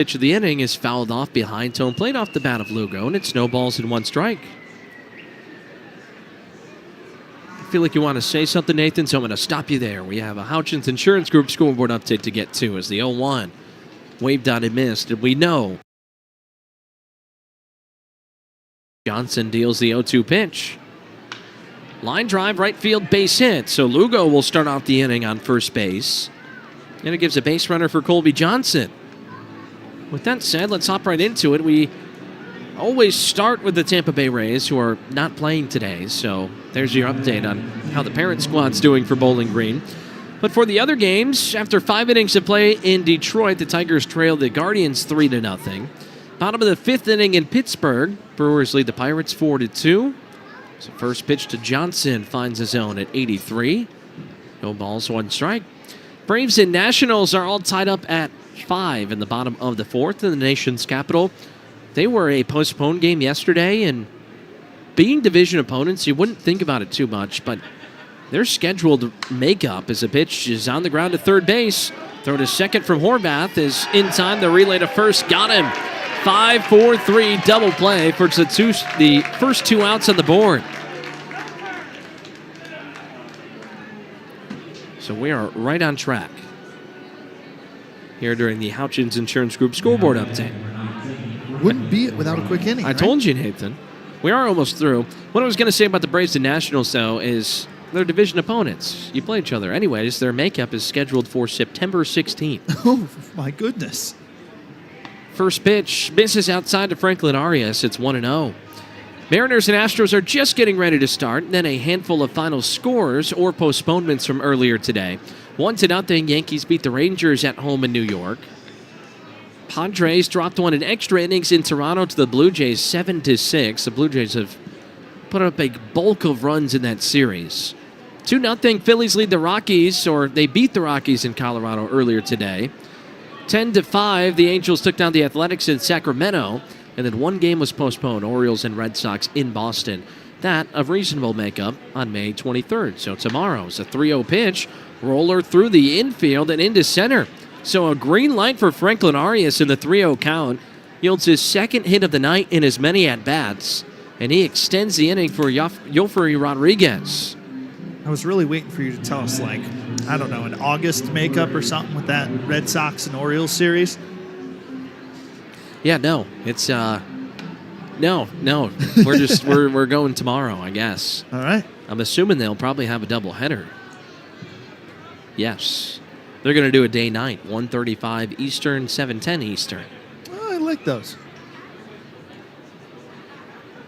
Pitch of the inning is fouled off behind home plate off the bat of Lugo, and it's no balls and one strike. I feel like you want to say something, Nathan, so I'm going to stop you there. We have a Houchins Insurance Group scoreboard update to get to as the 0-1 waved on and missed, and we know Johnson deals the 0-2 pitch. Line drive, right field, base hit. So Lugo will start off the inning on first base, and it gives a base runner for Colby Johnson. With that said, let's hop right into it. We always start with the Tampa Bay Rays, who are not playing today. So there's your update on how the parent squad's doing for Bowling Green. But for the other games, after 5 innings of play in Detroit, the Tigers trailed the Guardians 3-0. Bottom of the 5th inning in Pittsburgh, Brewers lead the Pirates 4-2. So first pitch to Johnson finds his zone at 83. No balls, one strike. Braves and Nationals are all tied up at 5 in the bottom of the 4th in the nation's capital. They were a postponed game yesterday, and being division opponents, you wouldn't think about it too much, but their scheduled makeup as a pitch is on the ground at third base. Throw to second from Horvath is in time. The relay to first got him. 5-4-3 double play for the first 2 outs on the board. So we are right on track here during the Houchins Insurance Group scoreboard update. Wouldn't be it without a quick inning. I told you, Nathan. We are almost through. What I was going to say about the Braves and Nationals, though, is they're division opponents. You play each other. Anyways, their makeup is scheduled for September 16th. Oh, my goodness. First pitch misses outside to Franklin Arias. It's 1-0. Mariners and Astros are just getting ready to start. Then a handful of final scores or postponements from earlier today. 1-0, Yankees beat the Rangers at home in New York. Padres dropped one in extra innings in Toronto to the Blue Jays 7-6. The Blue Jays have put up a bulk of runs in that series. 2-0, Phillies lead the Rockies, or they beat the Rockies in Colorado earlier today. 10-5, the Angels took down the Athletics in Sacramento, and then one game was postponed, Orioles and Red Sox in Boston. That a reasonable makeup on May 23rd. So tomorrow's a 3-0 pitch, roller through the infield and into center. So a green light for Franklin Arias in the 3-0 count. Yields his second hit of the night in as many at-bats, and he extends the inning for Yofri Rodriguez. I was really waiting for you to tell us, like, I don't know, an August makeup or something with that Red Sox and Orioles series. Yeah, no. It's, no. We're just, we're going tomorrow, I guess. All right. I'm assuming they'll probably have a doubleheader. Yes. They're going to do a day night, 1:35 Eastern, 7:10 Eastern. Oh, I like those.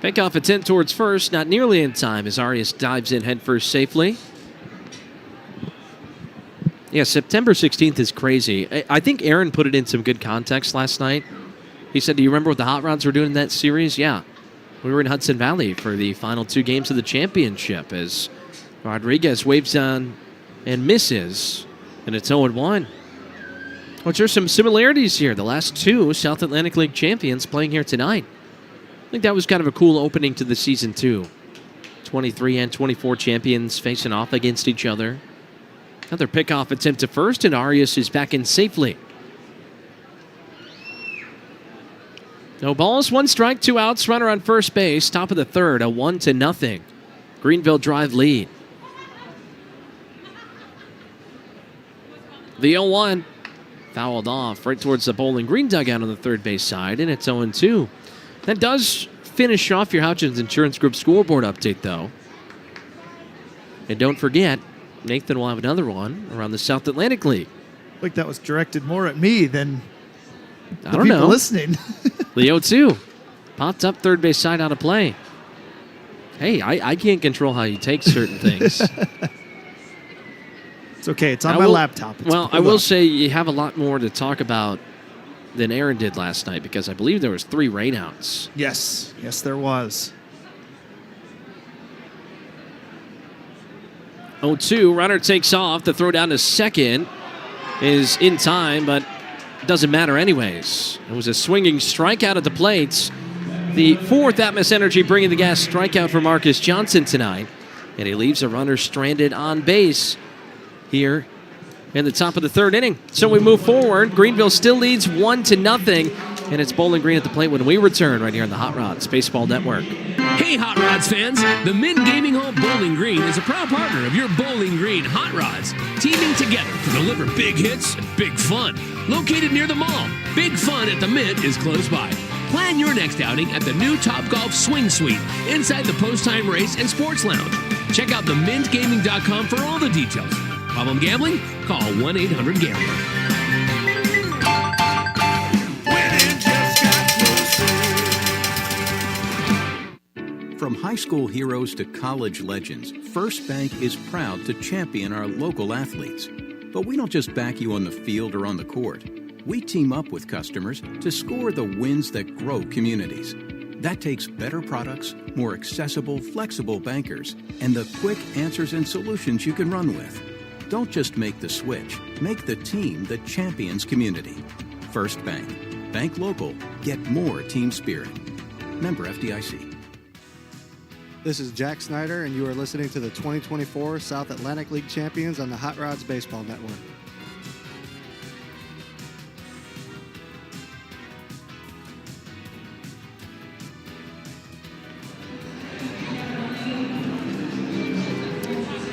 Pickoff attempt towards first, not nearly in time as Arias dives in headfirst safely. Yeah, September 16th is crazy. I think Aaron put it in some good context last night. He said, do you remember what the Hot Rods were doing in that series? Yeah. We were in Hudson Valley for the final 2 games of the championship as Rodriguez waves on and misses, and it's 0-1. Which are some similarities here. The last 2 South Atlantic League champions playing here tonight. I think that was kind of a cool opening to the season, too. 23 and 24 champions facing off against each other. Another pickoff attempt to first, and Arias is back in safely. No balls, 1 strike, 2 outs, runner on first base, top of the 3rd, a 1-0 Greenville Drive lead. The 0-1 fouled off right towards the Bowling Green dugout on the third base side, and it's 0-2. That does finish off your Houchins Insurance Group scoreboard update, though. And don't forget, Nathan will have another one around the South Atlantic League. I think that was directed more at me than the I don't people know. listening. The 0-2 popped up third base side out of play. Hey, I can't control how you take certain things. It's okay. It's on my laptop. I will say you have a lot more to talk about than Aaron did last night because I believe there was 3 rainouts. Yes. Yes, there was. 0-2, runner takes off. The throw down to second is in time, but it doesn't matter anyways. It was a swinging strikeout at the plate. The 4th Atmos Energy bringing the gas strikeout for Marcus Johnson tonight. And he leaves a runner stranded on base here in the top of the third inning. So we move forward. Greenville still leads 1-0, and it's Bowling Green at the plate when we return right here on the Hot Rods Baseball Network. Hey, Hot Rods fans! The Mint Gaming Hall Bowling Green is a proud partner of your Bowling Green Hot Rods, teaming together to deliver big hits and big fun. Located near the mall, Big Fun at the Mint is close by. Plan your next outing at the new Topgolf Swing Suite inside the Post Time Race and Sports Lounge. Check out themintgaming.com for all the details. Problem gambling? Call 1-800-GAMBLER. From high school heroes to college legends, First Bank is proud to champion our local athletes. But we don't just back you on the field or on the court. We team up with customers to score the wins that grow communities. That takes better products, more accessible, flexible bankers, and the quick answers and solutions you can run with. Don't just make the switch. Make the team that champions community. First Bank. Bank local. Get more team spirit. Member FDIC. This is Jack Snyder, and you are listening to the 2024 South Atlantic League Champions on the Hot Rods Baseball Network.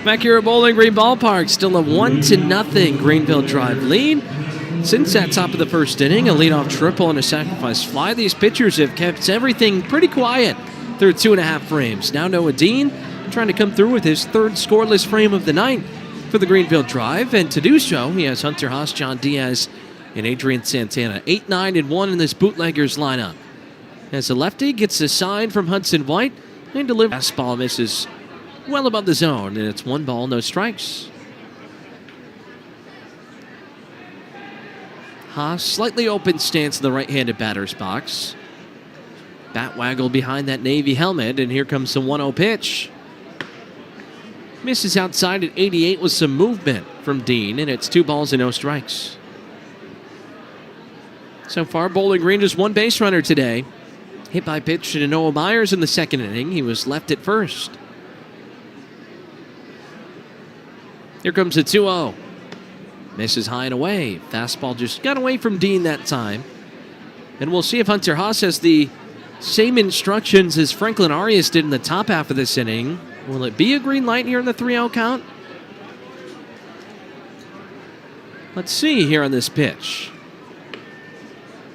Back here at Bowling Green Ballpark, still a 1-0 Greenville Drive lead. Since that top of the first inning, a leadoff triple and a sacrifice fly, these pitchers have kept everything pretty quiet through 2.5 frames. Now Noah Dean trying to come through with his third scoreless frame of the night for the Greenville Drive, and to do so, he has Hunter Haas, John Diaz, and Adrian Santana. 8-9-1 in this bootleggers lineup. As the lefty gets a sign from Hudson White, and delivers. Fastball misses well above the zone, and it's 1 ball, no strikes. Haas, slightly open stance in the right-handed batter's box. Bat waggle behind that navy helmet, and here comes the 1-0 pitch. Misses outside at 88 with some movement from Dean, and it's 2 balls and no strikes. So far, Bowling Green just 1 base runner today. Hit by pitch to Noah Myers in the second inning. He was left at first. Here comes the 2-0. Misses high and away. Fastball just got away from Dean that time. And we'll see if Hunter Haas has the same instructions as Franklin Arias did in the top half of this inning. Will it be a green light here in the 3-0 count? Let's see here on this pitch.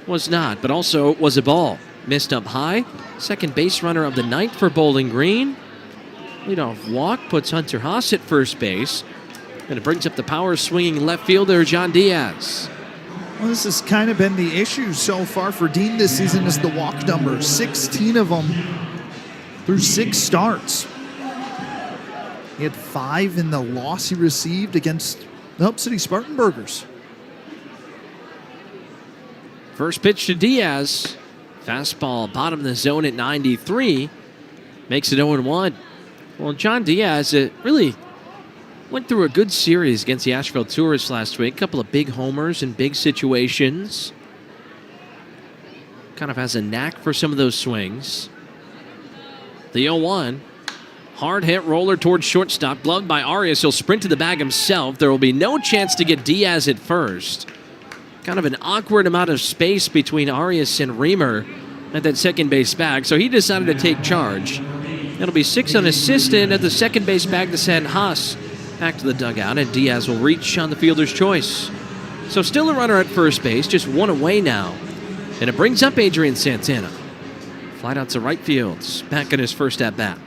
Was not, but also was a ball. Missed up high. Second base runner of the night for Bowling Green. Leadoff walk puts Hunter Haas at first base. And it brings up the power swinging left fielder, John Diaz. Well, this has kind of been the issue so far for Dean this season is the walk number. 16 of them through 6 starts. He had 5 in the loss he received against the Hope City Spartanburgers. First pitch to Diaz. Fastball bottom of the zone at 93. Makes it 0-1. Well, John Diaz, it really went through a good series against the Asheville Tourists last week. A couple of big homers in big situations. Kind of has a knack for some of those swings. The 0-1. Hard hit roller towards shortstop. Gloved by Arias. He'll sprint to the bag himself. There will be no chance to get Diaz at first. Kind of an awkward amount of space between Arias and Reamer at that second base bag. So he decided to take charge. It'll be 6 unassisted at the second base bag to send Haas back to the dugout, and Diaz will reach on the fielder's choice. So still a runner at first base, just 1 away now. And it brings up Adrian Santana. Flight out to right field, back in his first at-bat.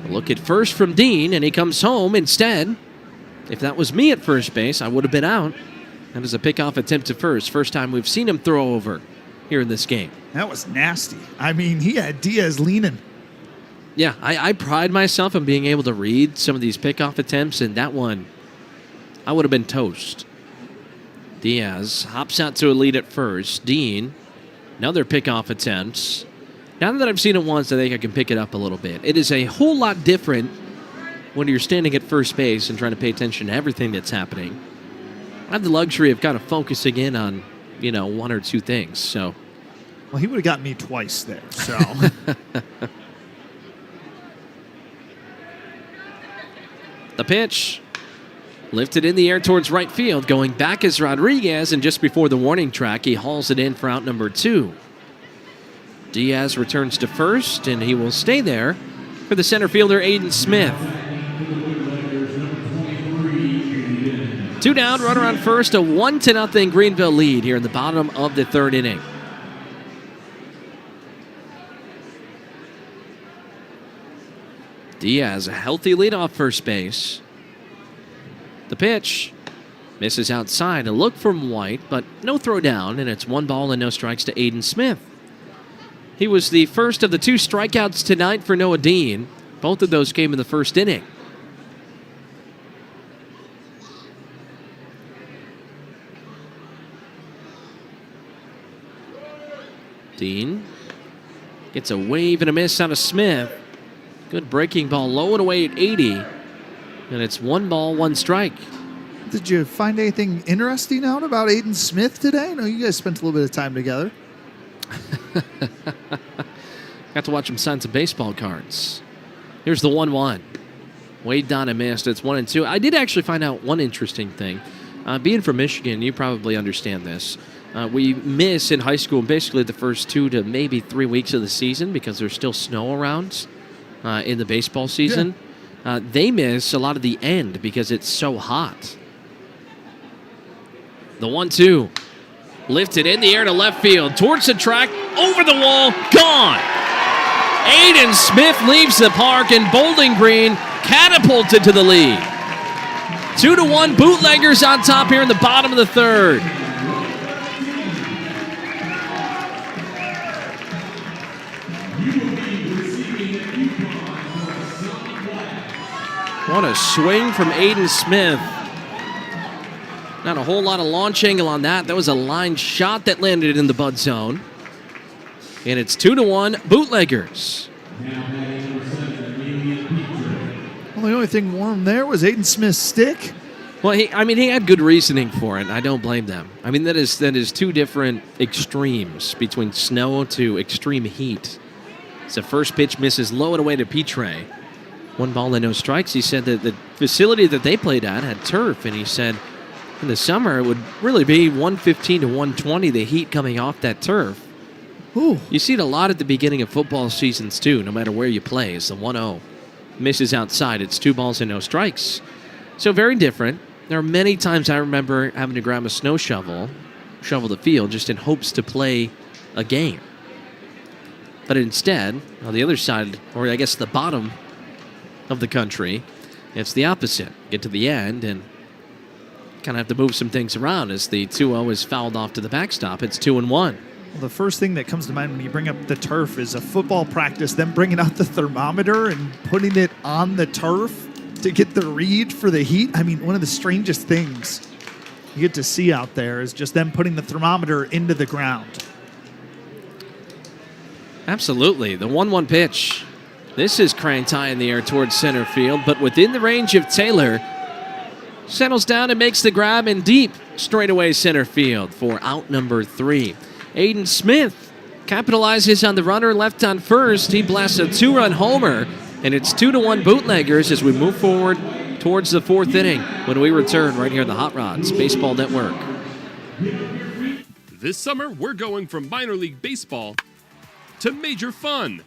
A look at first from Dean, and he comes home instead. If that was me at first base, I would have been out. That is a pickoff attempt to first. First time we've seen him throw over here in this game. That was nasty. I mean, he had Diaz leaning. Yeah, I pride myself on being able to read some of these pickoff attempts, and that one, I would have been toast. Diaz hops out to a lead at first. Dean, another pickoff attempt. Now that I've seen it once, I think I can pick it up a little bit. It is a whole lot different when you're standing at first base and trying to pay attention to everything that's happening. I have the luxury of kind of focusing in on, 1 or 2 things, so. Well, he would have got me twice there, so. The pitch. Lifted in the air towards right field. Going back is Rodriguez, and just before the warning track, he hauls it in for out number 2. Diaz returns to first, and he will stay there for the center fielder, Aiden Smith. 2 down, runner on first, a 1-0 Greenville lead here in the bottom of the 3rd inning. Diaz, a healthy lead off first base. The pitch misses outside. A look from White, but no throw down, and it's 1 ball and no strikes to Aiden Smith. He was the first of the 2 strikeouts tonight for Noah Dean. Both of those came in the 1st inning. Dean gets a wave and a miss out of Smith. Good breaking ball, low and away at 80. And it's 1 ball, 1 strike. Did you find anything interesting out about Aiden Smith today? I know you guys spent a little bit of time together. Got to watch him sign some baseball cards. Here's the 1-1. Wade Donna missed. It's 1-2. I did actually find out one interesting thing. Being from Michigan, you probably understand this. We miss in high school basically the first 2 to maybe 3 weeks of the season because there's still snow around in the baseball season. Yeah. They miss a lot of the end because it's so hot. The 1-2. Lifted in the air to left field. Towards the track. Over the wall. Gone. Aiden Smith leaves the park, and Bowling Green catapulted to the lead. 2-1 Bootleggers on top here in the bottom of the 3rd. What a swing from Aiden Smith. Not a whole lot of launch angle on that. That was a line shot that landed in the bud zone. And it's 2-1 Bootleggers. Well, the only thing warm there was Aiden Smith's stick. Well, he had good reasoning for it. I don't blame them. I mean, that is 2 different extremes between snow to extreme heat. So first pitch misses low and away to Petre. 1 ball and no strikes. He said that the facility that they played at had turf, and he said in the summer it would really be 115 to 120, the heat coming off that turf. Ooh. You see it a lot at the beginning of football seasons too, no matter where you play. It's the 1-0. Misses outside. It's 2 balls and no strikes. So very different. There are many times I remember having to grab a snow shovel the field just in hopes to play a game. But instead, on the other side, or I guess the bottom of the country, it's the opposite. Get to the end and kind of have to move some things around as the 2-0 is fouled off to the backstop. It's 2-1. Well, the first thing that comes to mind when you bring up the turf is a football practice, them bringing out the thermometer and putting it on the turf to get the read for the heat. I mean, one of the strangest things you get to see out there is just them putting the thermometer into the ground. Absolutely. The 1-1 pitch. This is cranked high in the air towards center field, but within the range of Taylor. Settles down and makes the grab in deep straightaway center field for out number 3. Aiden Smith capitalizes on the runner left on first. He blasts a 2-run homer, and it's 2-1 Bootleggers as we move forward towards the 4th inning when we return right here on the Hot Rods Baseball Network. This summer, we're going from minor league baseball to major fun.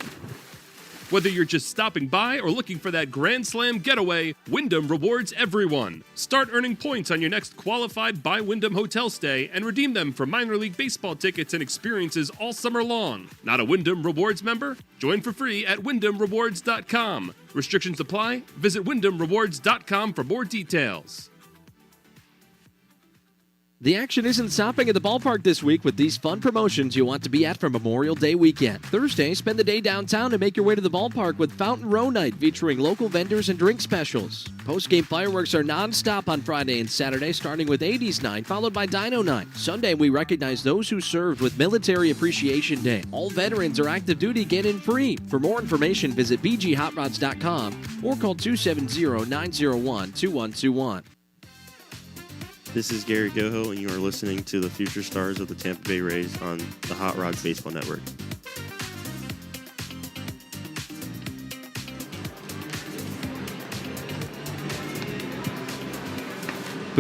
Whether you're just stopping by or looking for that Grand Slam getaway, Wyndham rewards everyone. Start earning points on your next qualified by Wyndham hotel stay and redeem them for minor league baseball tickets and experiences all summer long. Not a Wyndham Rewards member? Join for free at WyndhamRewards.com. Restrictions apply. Visit WyndhamRewards.com for more details. The action isn't stopping at the ballpark this week with these fun promotions you want to be at for Memorial Day weekend. Thursday, spend the day downtown and make your way to the ballpark with Fountain Row Night featuring local vendors and drink specials. Post-game fireworks are non-stop on Friday and Saturday, starting with 80s Night, followed by Dino Night. Sunday, we recognize those who served with Military Appreciation Day. All veterans or active duty get in free. For more information, visit bghotrods.com or call 270-901-2121. This is Gary Goho, and you are listening to the Future Stars of the Tampa Bay Rays on the Hot Rods Baseball Network.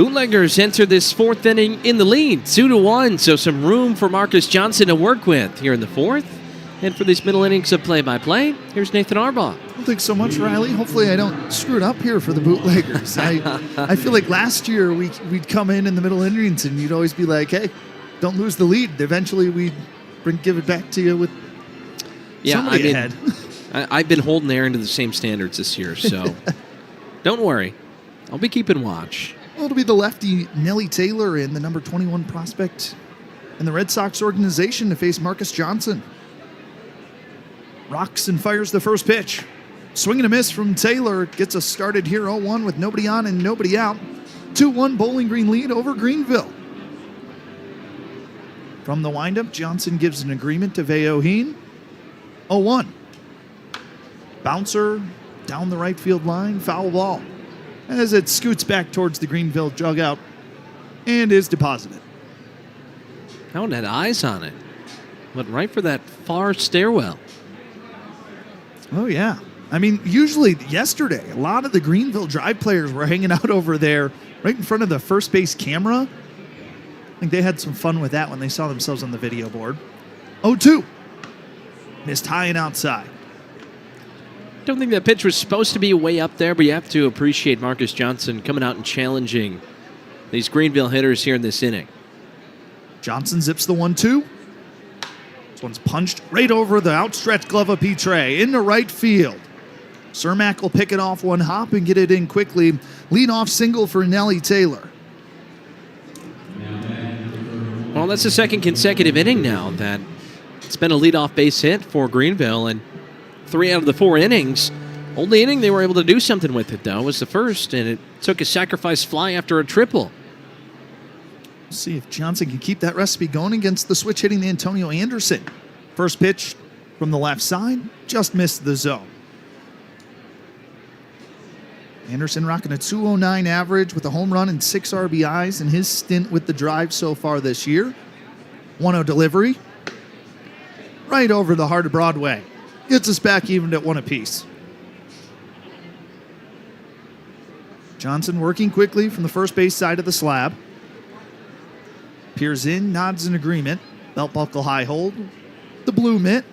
Bootleggers enter this fourth inning in the lead, 2-1, so some room for Marcus Johnson to work with here in the fourth. And for these middle innings of play-by-play, here's Nathan Arbaugh. I don't think so much, Riley. Hopefully I don't screw it up here for the Bootleggers. I feel like last year we'd come in the middle innings and you'd always be like, hey, don't lose the lead. Eventually we'd give it back to you with somebody ahead. I've been holding there into the same standards this year, so don't worry. I'll be keeping watch. Well, it'll be the lefty Nelly Taylor in the number 21 prospect in the Red Sox organization to face Marcus Johnson. Rocks and fires the first pitch. Swing and a miss from Taylor. Gets us started here 0-1 with nobody on and nobody out. 2-1 Bowling Green lead over Greenville. From the windup, Johnson gives an agreement to Veoheen. 0-1. Bouncer down the right field line. Foul ball as it scoots back towards the Greenville dugout and is deposited. That one had eyes on it. Went right for that far stairwell. Oh, yeah. I mean, usually yesterday, a lot of the Greenville Drive players were hanging out over there right in front of the first base camera. I think they had some fun with that when they saw themselves on the video board. 0-2. Missed high and outside. Don't think that pitch was supposed to be way up there, but you have to appreciate Marcus Johnson coming out and challenging these Greenville hitters here in this inning. Johnson zips the 1-2. This one's punched right over the outstretched glove of Petre into right field. Cermak will pick it off one hop and get it in quickly. Lead-off single for Nelly Taylor. Well, that's the second consecutive inning now that it's been a leadoff base hit for Greenville, and 3 out of the 4 innings. Only inning they were able to do something with it, though, was the first, and it took a sacrifice fly after a triple. See if Johnson can keep that recipe going against the switch hitting Antonio Anderson. First pitch from the left side, just missed the zone. Anderson rocking a 209 average with a home run and 6 RBIs in his stint with the Drive so far this year. 1-0 delivery. Right over the heart of Broadway. Gets us back even at 1 apiece. Johnson working quickly from the first base side of the slab. Peers in, nods in agreement. Belt buckle high hold. The blue mitt.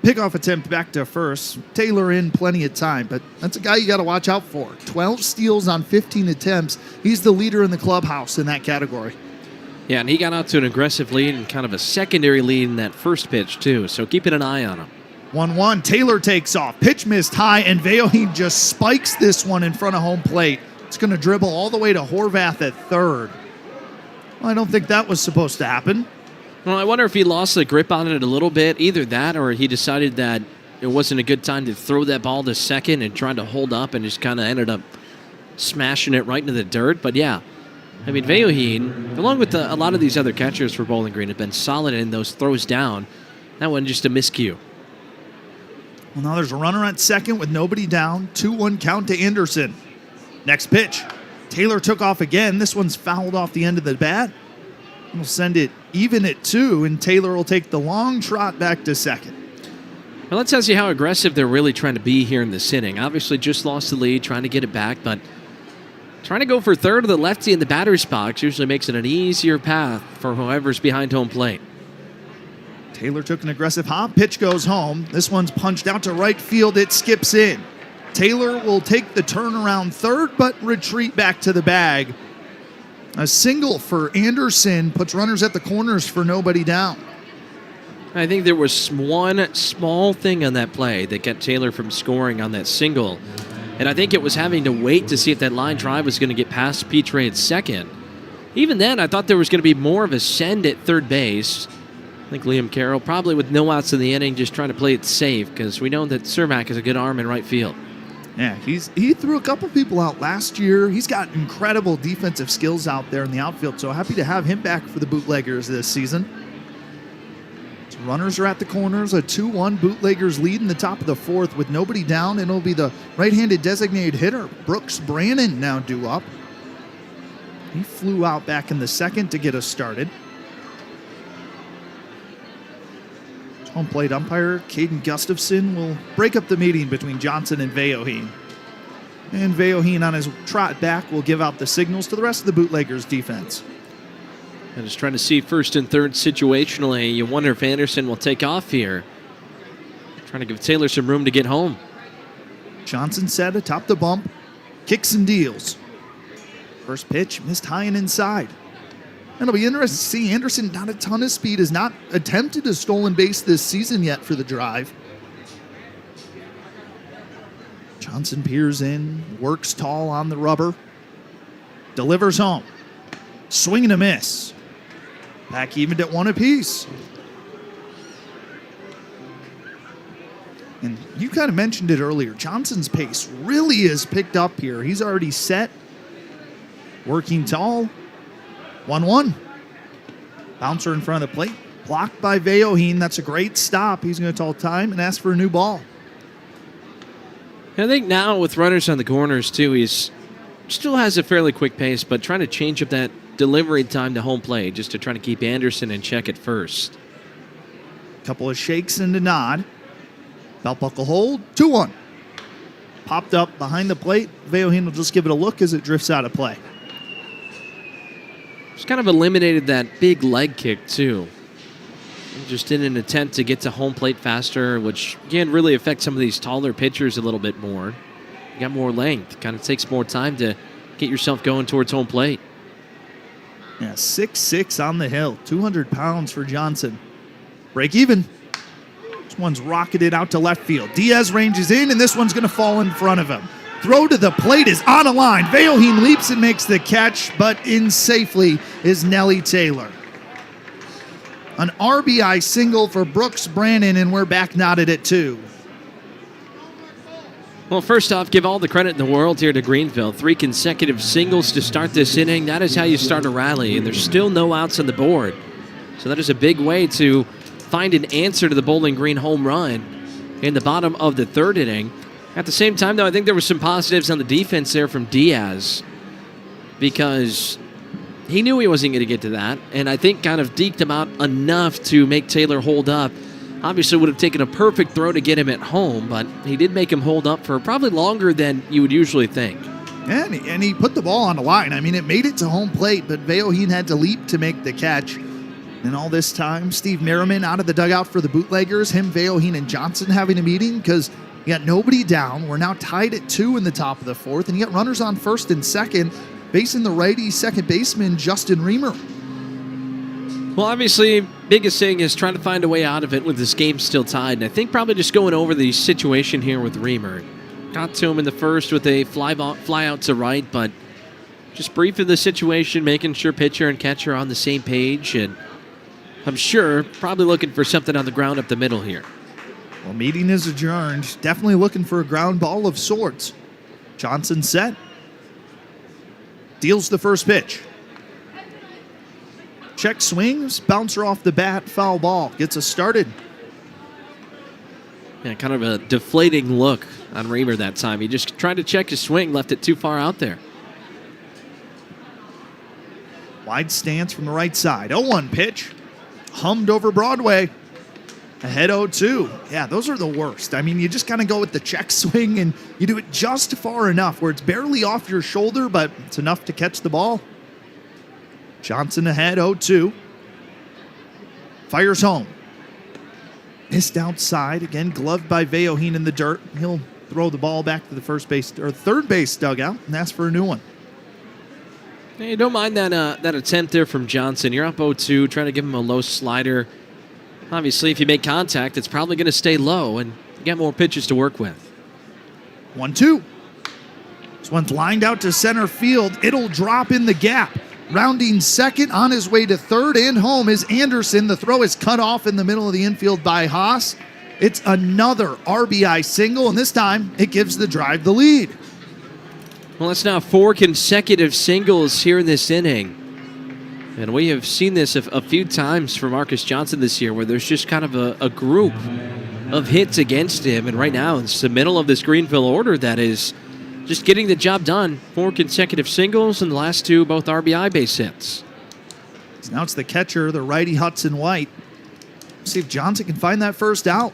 Pickoff attempt back to first. Taylor in plenty of time, but that's a guy you got to watch out for. 12 steals on 15 attempts. He's the leader in the clubhouse in that category. Yeah, and he got out to an aggressive lead and kind of a secondary lead in that first pitch, too, so keeping an eye on him. 1-1. Taylor takes off. Pitch missed high, and Veoheen just spikes this one in front of home plate. It's going to dribble all the way to Horvath at third. Well, I don't think that was supposed to happen. Well, I wonder if he lost the grip on it a little bit. Either that or he decided that it wasn't a good time to throw that ball to second and tried to hold up and just kind of ended up smashing it right into the dirt. But, yeah, I mean, Veoheen, along with a lot of these other catchers for Bowling Green, have been solid in those throws down. That one just a miscue. Well, now there's a runner at second with nobody down. 2-1 count to Anderson. Next pitch. Taylor took off again. This one's fouled off the end of the bat. We'll send it even at 2, and Taylor will take the long trot back to second. Well, that tells you how aggressive they're really trying to be here in this inning. Obviously just lost the lead, trying to get it back, but trying to go for third of the lefty in the batter's box usually makes it an easier path for whoever's behind home plate. Taylor took an aggressive hop. Pitch goes home. This one's punched out to right field. It skips in. Taylor will take the turnaround third, but retreat back to the bag. A single for Anderson puts runners at the corners for nobody down. I think there was one small thing on that play that kept Taylor from scoring on that single. And I think it was having to wait to see if that line drive was going to get past Petre at second. Even then, I thought there was going to be more of a send at third base. I think Liam Carroll, probably with no outs in the inning, just trying to play it safe because we know that Cermak has a good arm in right field. Yeah, he threw a couple people out last year. He's got incredible defensive skills out there in the outfield, so happy to have him back for the Bootleggers this season. So runners are at the corners, a 2-1 Bootleggers lead in the top of the fourth with nobody down, and it'll be the right-handed designated hitter, Brooks Brannon, now due up. He flew out back in the second to get us started. Home plate umpire Caden Gustafson will break up the meeting between Johnson and Veoheen. And Veoheen on his trot back will give out the signals to the rest of the Bootleggers defense. And just trying to see first and third situationally. You wonder if Anderson will take off here. Trying to give Taylor some room to get home. Johnson set atop the bump. Kicks and deals. First pitch missed high and inside. And it'll be interesting to see Anderson, not a ton of speed, has not attempted a stolen base this season yet for the drive. Johnson peers in, works tall on the rubber. Delivers home. Swing and a miss. Back evened at 1 apiece. And you kind of mentioned it earlier. Johnson's pace really is picked up here. He's already set. Working tall. 1-1. Bouncer in front of the plate. Blocked by Veoheen. That's a great stop. He's going to call time and ask for a new ball. I think now with runners on the corners too, he's still has a fairly quick pace, but trying to change up that delivery time to home plate just to try to keep Anderson in check at first. Couple of shakes and a nod. Belt buckle hold. 2-1. Popped up behind the plate. Veoheen will just give it a look as it drifts out of play. Just kind of eliminated that big leg kick too. Just in an attempt to get to home plate faster, which again really affects some of these taller pitchers a little bit more. You got more length. Kind of takes more time to get yourself going towards home plate. Yeah, 6'6" on the hill. 200 pounds for Johnson. Break even. This one's rocketed out to left field. Diaz ranges in, and this one's going to fall in front of him. Throw to the plate is on a line. Veoheen leaps and makes the catch, but in safely is Nelly Taylor. An RBI single for Brooks Brannon, and we're back knotted at 2. Well, first off, give all the credit in the world here to Greenville. 3 consecutive singles to start this inning. That is how you start a rally, and there's still no outs on the board. So that is a big way to find an answer to the Bowling Green home run in the bottom of the 3rd inning. At the same time, though, I think there were some positives on the defense there from Diaz because he knew he wasn't going to get to that, and I think kind of deked him out enough to make Taylor hold up. Obviously would have taken a perfect throw to get him at home, but he did make him hold up for probably longer than you would usually think. And he put the ball on the line. I mean, it made it to home plate, but Veoheen had to leap to make the catch. And all this time, Steve Merriman out of the dugout for the Bootleggers, him, Veoheen, and Johnson having a meeting because you got nobody down. We're now tied at 2 in the top of the 4th, and you got runners on first and second. Facing the righty second baseman, Justin Reamer. Well, obviously, biggest thing is trying to find a way out of it with this game still tied. And I think probably just going over the situation here with Reamer. Got to him in the first with a fly out to right, but just briefing the situation, making sure pitcher and catcher are on the same page. And I'm sure probably looking for something on the ground up the middle here. Well, meeting is adjourned. Definitely looking for a ground ball of sorts. Johnson set. Deals the first pitch. Check swings, bouncer off the bat, foul ball. Gets us started. Yeah, kind of a deflating look on Reamer that time. He just tried to check his swing, left it too far out there. Wide stance from the right side. 0-1 pitch. Hummed over Broadway. Ahead 0-2. Yeah, those are the worst. I mean, you just kind of go with the check swing and you do it just far enough where it's barely off your shoulder, but it's enough to catch the ball. Johnson ahead 0-2. Fires home. Missed outside. Again, gloved by Veoheen in the dirt. He'll throw the ball back to the first base or third base dugout and ask for a new one. Hey, don't mind that attempt there from Johnson. You're up 0-2, trying to give him a low slider. Obviously, if you make contact, it's probably going to stay low, and you get more pitches to work with. 1-2. This one's lined out to center field. It'll drop in the gap. Rounding second, on his way to third and home is Anderson. The throw is cut off in the middle of the infield by Haas. It's another RBI single, and this time it gives the Drive the lead. Well, it's now 4 consecutive singles here in this inning. And we have seen this a few times for Marcus Johnson this year where there's just kind of a group of hits against him. And right now, it's the middle of this Greenville order that is just getting the job done. 4 consecutive singles and the last 2 both RBI base hits. So now it's the catcher, the righty Hudson White. See if Johnson can find that first out.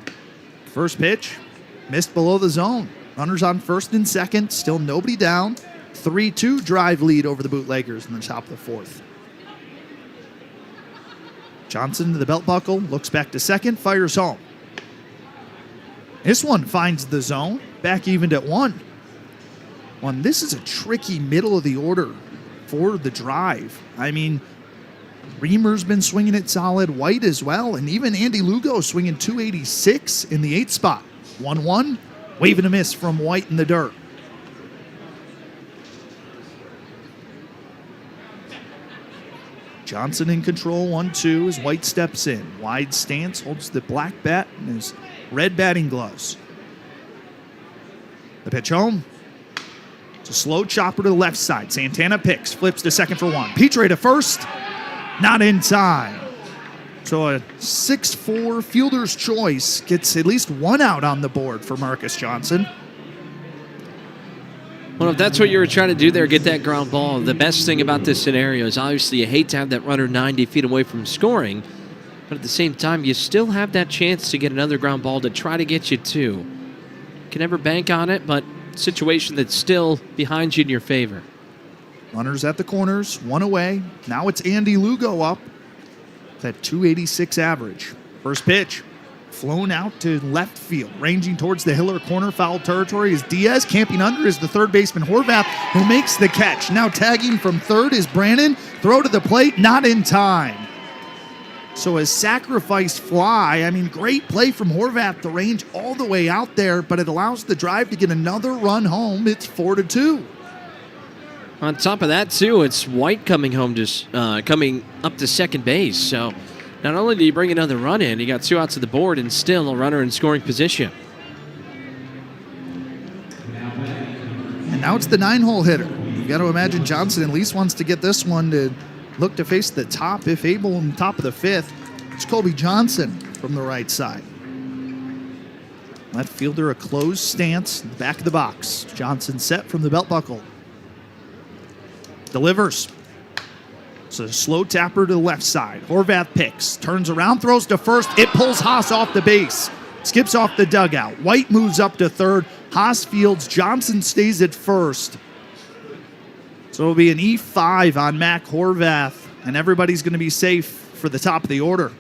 First pitch, missed below the zone. Runners on first and second, still nobody down. 3-2 drive lead over the Bootleggers in the top of the fourth. Johnson to the belt buckle, looks back to second, fires home. This one finds the zone, back evened at 1. This is a tricky middle of the order for the drive. I mean, Reamer's been swinging it solid, White as well, and even Andy Lugo swinging 286 in the 8th spot. 1-1, waving a miss from White in the dirt. Johnson in control, 1-2 as White steps in. Wide stance, holds the black bat in his red batting gloves. The pitch home. It's a slow chopper to the left side. Santana picks, flips to second for 1. Petre to first, not in time. So a 6-4 fielder's choice gets at least 1 out on the board for Marcus Johnson. Well, if that's what you were trying to do there, get that ground ball, the best thing about this scenario is obviously you hate to have that runner 90 feet away from scoring, but at the same time, you still have that chance to get another ground ball to try to get you 2. Can never bank on it, but situation that's still behind you in your favor. Runners at the corners, 1 away. Now it's Andy Lugo up. That 286 average. First pitch, flown out to left field, ranging towards the Hiller corner foul territory is Diaz. Camping under is the third baseman Horvath, who makes the catch. Now tagging from third is Brannon. Throw to the plate, not in time. So a sacrificed fly. I mean, great play from Horvath to range all the way out there, but it allows the drive to get another run home. It's 4-2. On top of that, too, it's White coming home, coming up to second base. So not only do you bring another run in, you got 2 outs of the board and still a runner in scoring position. And now it's the 9-hole hitter. You've got to imagine Johnson at least wants to get this one to look to face the top, if able, in the top of the 5th. It's Colby Johnson from the right side. Left fielder a closed stance, back of the box. Johnson set from the belt buckle. Delivers. It's a slow tapper to the left side. Horvath picks, turns around, throws to first. It pulls Haas off the base. Skips off the dugout. White moves up to third. Haas fields. Johnson stays at first. So it'll be an E5 on Mac Horvath, and everybody's going to be safe for the top of the order.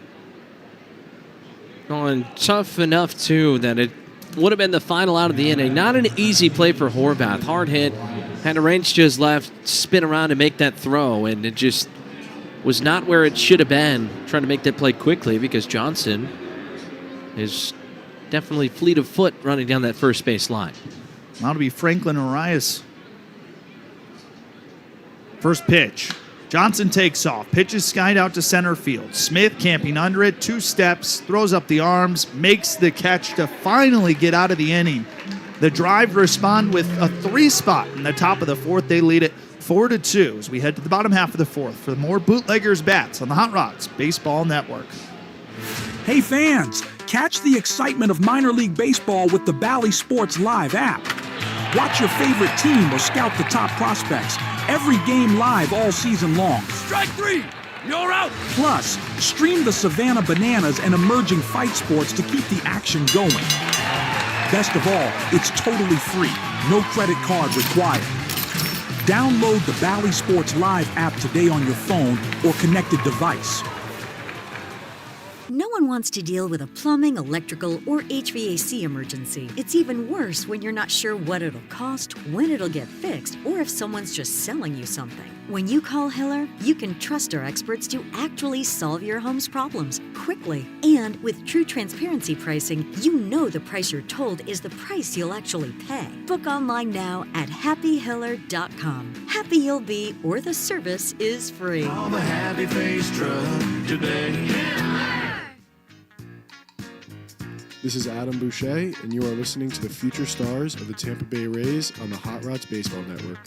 Oh, and tough enough, too, that it would have been the final out of the inning. Not an easy play for Horvath. Hard hit. Had a range to his left, spin around and make that throw, and it just was not where it should have been, trying to make that play quickly because Johnson is definitely fleet of foot running down that first base line. Now to be Franklin Arias. First pitch. Johnson takes off. Pitches skied out to center field. Smith camping under it. 2 steps. Throws up the arms. Makes the catch to finally get out of the inning. The drive respond with a 3 spot in the top of the 4th. They lead it 4-2 as we head to the bottom half of the 4th for more Bootleggers bats on the Hot Rods Baseball Network. Hey fans, catch the excitement of minor league baseball with the Bally Sports Live app. Watch your favorite team or scout the top prospects. Every game live all season long. Strike 3! You're out! Plus, stream the Savannah Bananas and emerging fight sports to keep the action going. Best of all, it's totally free. No credit card required. Download the Bally Sports Live app today on your phone or connected device. No one wants to deal with a plumbing, electrical, or HVAC emergency. It's even worse when you're not sure what it'll cost, when it'll get fixed, or if someone's just selling you something. When you call Hiller, you can trust our experts to actually solve your home's problems quickly. And with true transparency pricing, you know the price you're told is the price you'll actually pay. Book online now at happyhiller.com. Happy you'll be, or the service is free. Call the Happy Face Truck today. This is Adam Boucher, and you are listening to the future stars of the Tampa Bay Rays on the Hot Rods Baseball Network.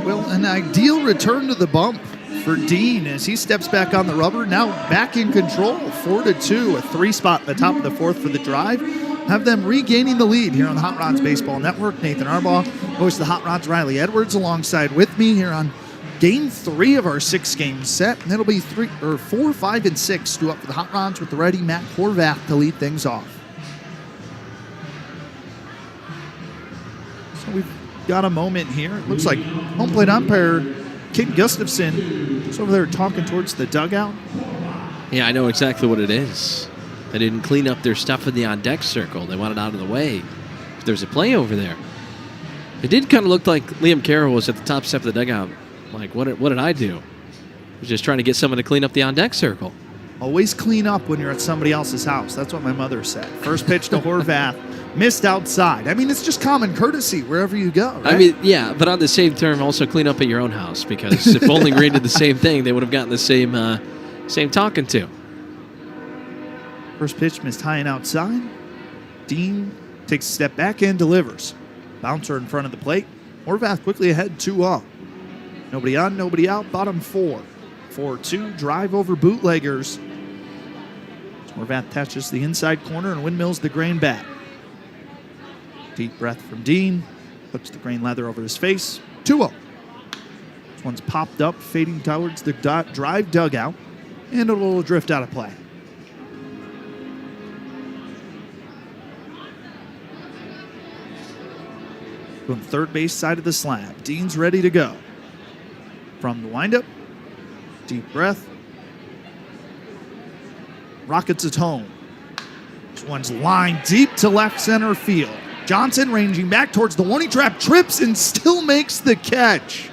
Well, an ideal return to the bump for Dean as he steps back on the rubber. Now back in control, 4-2, a 3 spot in the top of the 4th for the drive. have them regaining the lead here on the Hot Rods Baseball Network. Nathan Arbaugh, host of the Hot Rods, Riley Edwards, alongside with me here on Game 3 of our 6-game set. And it'll be 4, 5, and 6 due up for the Hot Rods with the righty Matt Horvath to lead things off. So we've got a moment here. It looks like home plate umpire Kent Gustafson is over there talking towards the dugout. Yeah, I know exactly what it is. They didn't clean up their stuff in the on-deck circle. They wanted out of the way. There's a play over there. It did kind of look like Liam Carroll was at the top step of the dugout. Like, what did I do? I was just trying to get someone to clean up the on-deck circle. Always clean up when you're at somebody else's house. That's what my mother said. First pitch to Horvath, missed outside. I mean, it's just common courtesy wherever you go, right? I mean, yeah, but on the same term, also clean up at your own house, because if Bowling Green did the same thing, they would have gotten the same talking to. First pitch missed high and outside. Dean takes a step back and delivers. Bouncer in front of the plate. Horvath quickly ahead 2-0. Nobody on, nobody out, bottom 4. 4-2, drive over bootleggers. Horvath touches the inside corner and windmills the grain bat. Deep breath from Dean. Puts the grain leather over his face. 2-0. This one's popped up, fading towards the drive dugout, and it'll drift out of play. From third base side of the slab. Dean's ready to go. From the windup, deep breath. Rockets it home. This one's lined deep to left center field. Johnson ranging back towards the warning trap, trips and still makes the catch.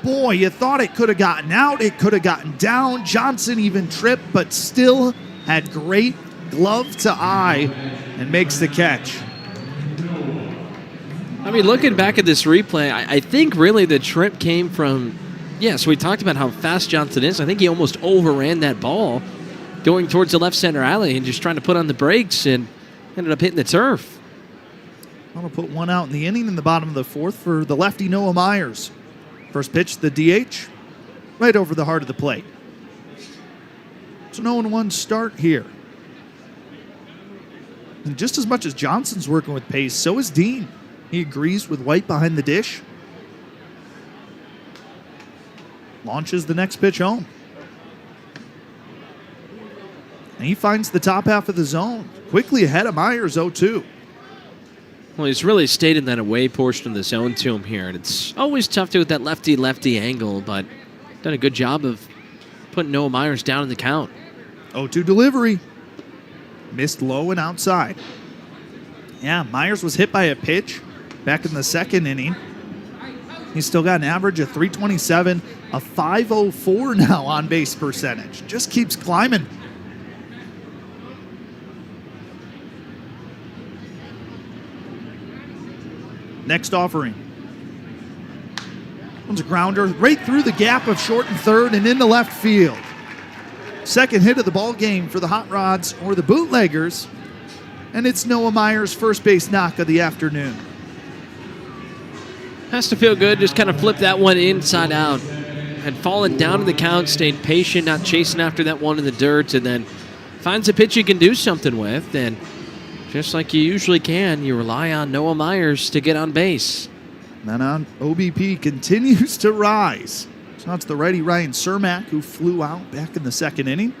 Boy, you thought it could have gotten out, it could have gotten down. Johnson even tripped, but still had great glove to eye and makes the catch. I mean, looking back at this replay, I think really the trip came from, so we talked about how fast Johnson is. I think he almost overran that ball going towards the left center alley and just trying to put on the brakes and ended up hitting the turf. I'm going to put one out in the inning in the bottom of the 4th for the lefty Noah Myers. First pitch, the DH, right over the heart of the plate. So 0-1 start here. And just as much as Johnson's working with pace, so is Dean. He agrees with White behind the dish. Launches the next pitch home. And he finds the top half of the zone. Quickly ahead of Myers, 0-2. Well, he's really stayed in that away portion of the zone to him here. And it's always tough to with that lefty-lefty angle, but done a good job of putting Noah Myers down in the count. 0-2 delivery. Missed low and outside. Yeah, Myers was hit by a pitch back in the 2nd inning. He's still got an average of 327, a 504 now on base percentage. Just keeps climbing. Next offering. One's a grounder right through the gap of short and third and into left field. Second hit of the ball game for the Hot Rods or the Bootleggers. And it's Noah Myers' first base knock of the afternoon. Has to feel good. Just kind of flip that one inside out. Had fallen down in the count, stayed patient, not chasing after that one in the dirt, and then finds a pitch you can do something with. And just like you usually can, you rely on Noah Myers to get on base. And on OBP continues to rise. So it's the righty Ryan Cermak who flew out back in the 2nd inning.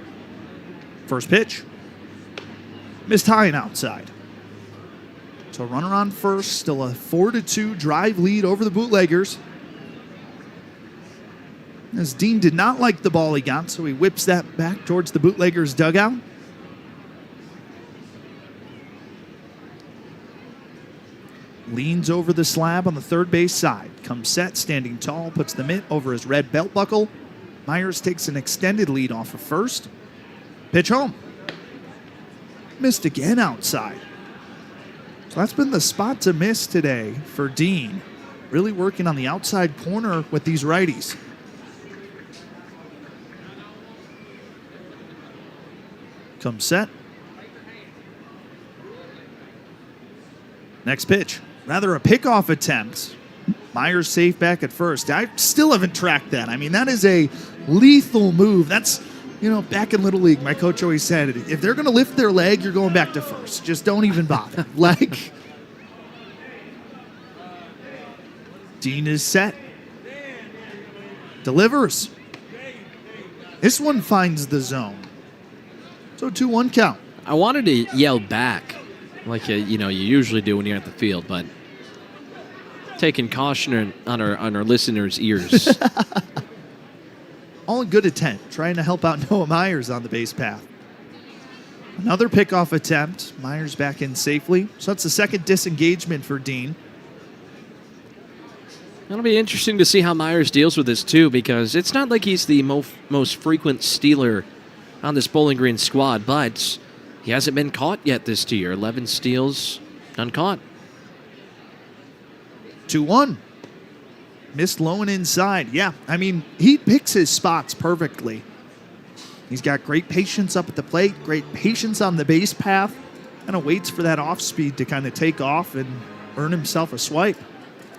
First pitch. Missed high and outside. So runner on first, still a 4-2 drive lead over the Bootleggers. As Dean did not like the ball he got, so he whips that back towards the Bootleggers dugout. Leans over the slab on the third base side. Comes set, standing tall, puts the mitt over his red belt buckle. Myers takes an extended lead off of first. Pitch home. Missed again outside. So that's been the spot to miss today for Dean. Really working on the outside corner with these righties. Comes set. Next pitch. Rather a pickoff attempt. Myers safe back at first. I still haven't tracked that. I mean, that is a lethal move. That's back in Little League, my coach always said, if they're going to lift their leg, you're going back to first. Just don't even bother. Dean is set. Delivers. This one finds the zone. So 2-1 count. I wanted to yell back like you usually do when you're at the field, but taking caution on our listeners' ears. All in good intent, trying to help out Noah Myers on the base path. Another pickoff attempt. Myers back in safely. So that's the second disengagement for Dean. It'll be interesting to see how Myers deals with this, too, because it's not like he's the most frequent stealer on this Bowling Green squad, but he hasn't been caught yet this year. 11 steals, uncaught. 2-1. Missed low and inside. Yeah, he picks his spots perfectly. He's got great patience up at the plate, great patience on the base path, kind of waits for that off speed to kind of take off and earn himself a swipe.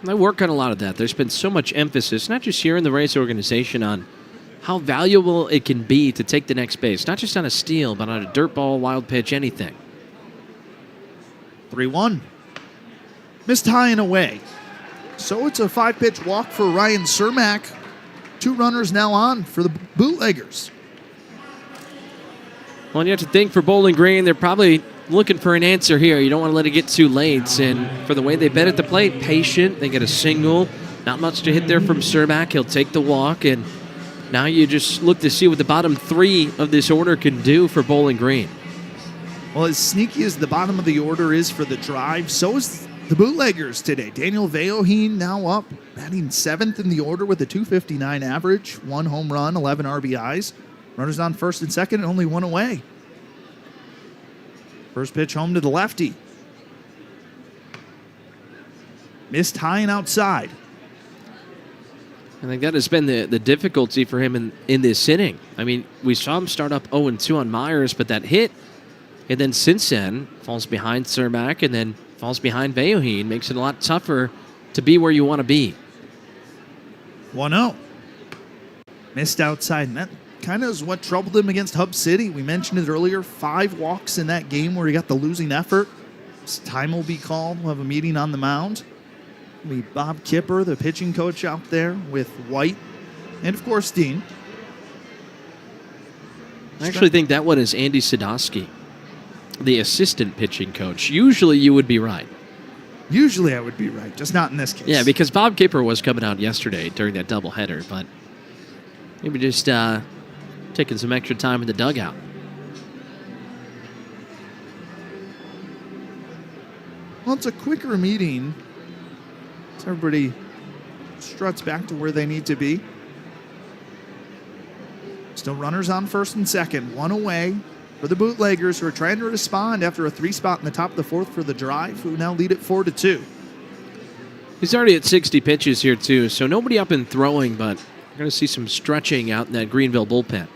I work on a lot of that. There's been so much emphasis, not just here in the Rays organization, on how valuable it can be to take the next base, not just on a steal, but on a dirt ball, wild pitch, anything. 3-1. Missed high and away. So it's a 5-pitch walk for Ryan Cermak. 2 runners now on for the Bootleggers. Well, you have to think for Bowling Green, they're probably looking for an answer here. You don't want to let it get too late. And for the way they bet at the plate, patient. They get a single. Not much to hit there from Cermak. He'll take the walk. And now you just look to see what the bottom 3 of this order can do for Bowling Green. Well, as sneaky as the bottom of the order is for the drive, so is the Bootleggers today. Daniel Veoheen now up, batting 7th in the order with a .259 average. 1 home run, 11 RBIs. Runners on first and second, and only 1 away. First pitch home to the lefty. Missed high and outside. I think that has been the difficulty for him in this inning. We saw him start up 0-2 on Myers, but that hit, and then since then, falls behind Cermak and then falls behind Veoheen, makes it a lot tougher to be where you want to be. 1-0. Missed outside, and that kind of is what troubled him against Hub City. We mentioned it earlier, 5 walks in that game where he got the losing effort. This time will be called. We'll have a meeting on the mound. It'll be Bob Kipper, the pitching coach out there, with White, and of course Dean. I actually think that one is Andy Sadowski, the assistant pitching coach. Usually you would be right. Usually I would be right, just not in this case. Yeah, because Bob Kipper was coming out yesterday during that doubleheader, but maybe just taking some extra time in the dugout. Well, it's a quicker meeting. So everybody struts back to where they need to be. Still runners on first and second. 1 away for the Bootleggers, who are trying to respond after a 3-spot in the top of the 4th for the Drive, who now lead it 4-2. He's already at 60 pitches here, too, so nobody up and throwing, but we're going to see some stretching out in that Greenville bullpen.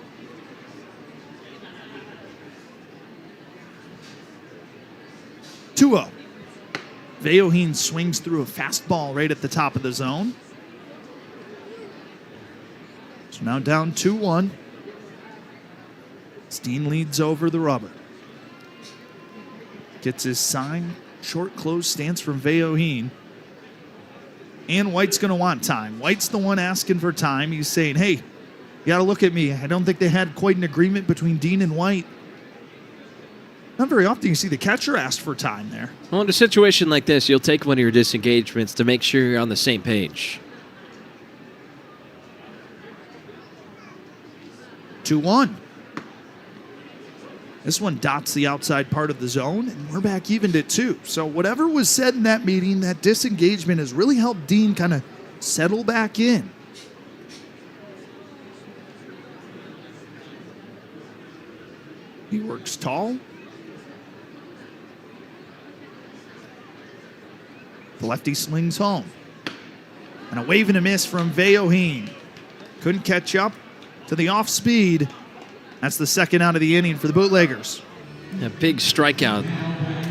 2-0. Veoheen swings through a fastball right at the top of the zone. So now down 2-1. Steen leads over the rubber. Gets his sign. Short close stance from Veoheen. And White's going to want time. White's the one asking for time. He's saying, hey, you got to look at me. I don't think they had quite an agreement between Dean and White. Not very often you see the catcher ask for time there. Well, in a situation like this, you'll take one of your disengagements to make sure you're on the same page. 2-1. This one dots the outside part of the zone, and we're back even to 2. So whatever was said in that meeting, that disengagement has really helped Dean kind of settle back in. He works tall. The lefty slings home. And a wave and a miss from Veoheen. Couldn't catch up to the off speed. That's the second out of the inning for the Bootleggers. A big strikeout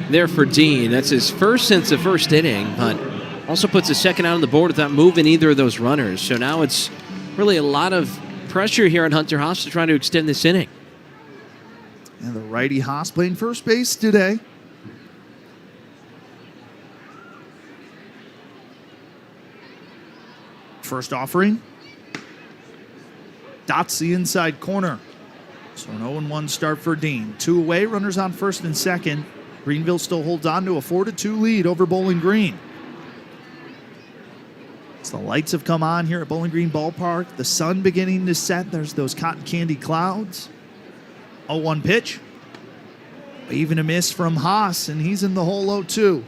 there for Dean. That's his first since the first inning, but also puts a second out on the board without moving either of those runners. So now it's really a lot of pressure here on Hunter Haas to try to extend this inning. And the righty Haas playing first base today. First offering. Dots the inside corner. So an 0-1 start for Dean. 2 away, runners on first and second. Greenville still holds on to a 4-2 lead over Bowling Green. As the lights have come on here at Bowling Green Ballpark, the sun beginning to set. There's those cotton candy clouds. 0-1 pitch. Even a miss from Haas, and he's in the hole 0-2.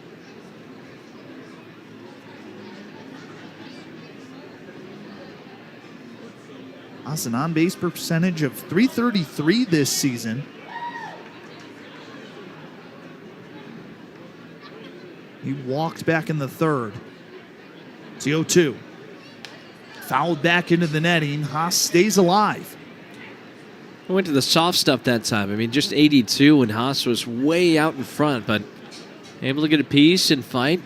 Haas an on-base percentage of .333 this season. He walked back in the third. It's the 0-2. Fouled back into the netting. Haas stays alive. I went to the soft stuff that time. I mean, just 82 and Haas was way out in front, but able to get a piece and fight.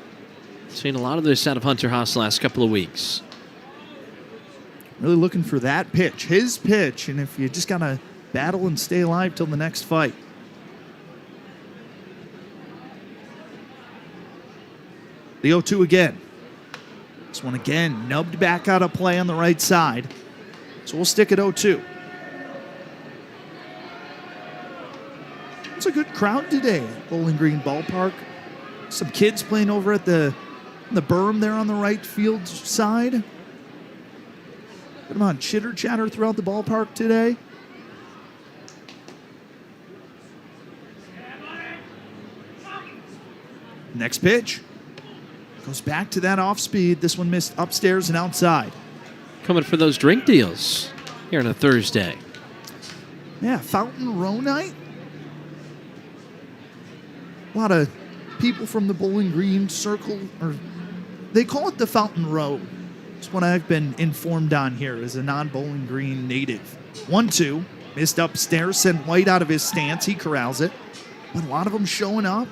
Seen a lot of this out of Hunter Haas the last couple of weeks. Really looking for that pitch, his pitch, and if you just got to battle and stay alive till the next fight. The 0-2 again. This one again, nubbed back out of play on the right side. So we'll stick at 0-2. It's a good crowd today at Bowling Green Ballpark. Some kids playing over at the berm there on the right field side. Good amount of chitter chatter throughout the ballpark today. Next pitch. Goes back to that off speed. This one missed upstairs and outside. Coming for those drink deals here on a Thursday. Yeah, Fountain Row night. A lot of people from the Bowling Green circle, or they call it the Fountain Row. It's what I've been informed on here as a non-Bowling Green native. 1-2, missed upstairs, sent White out of his stance. He corrals it. But a lot of them showing up.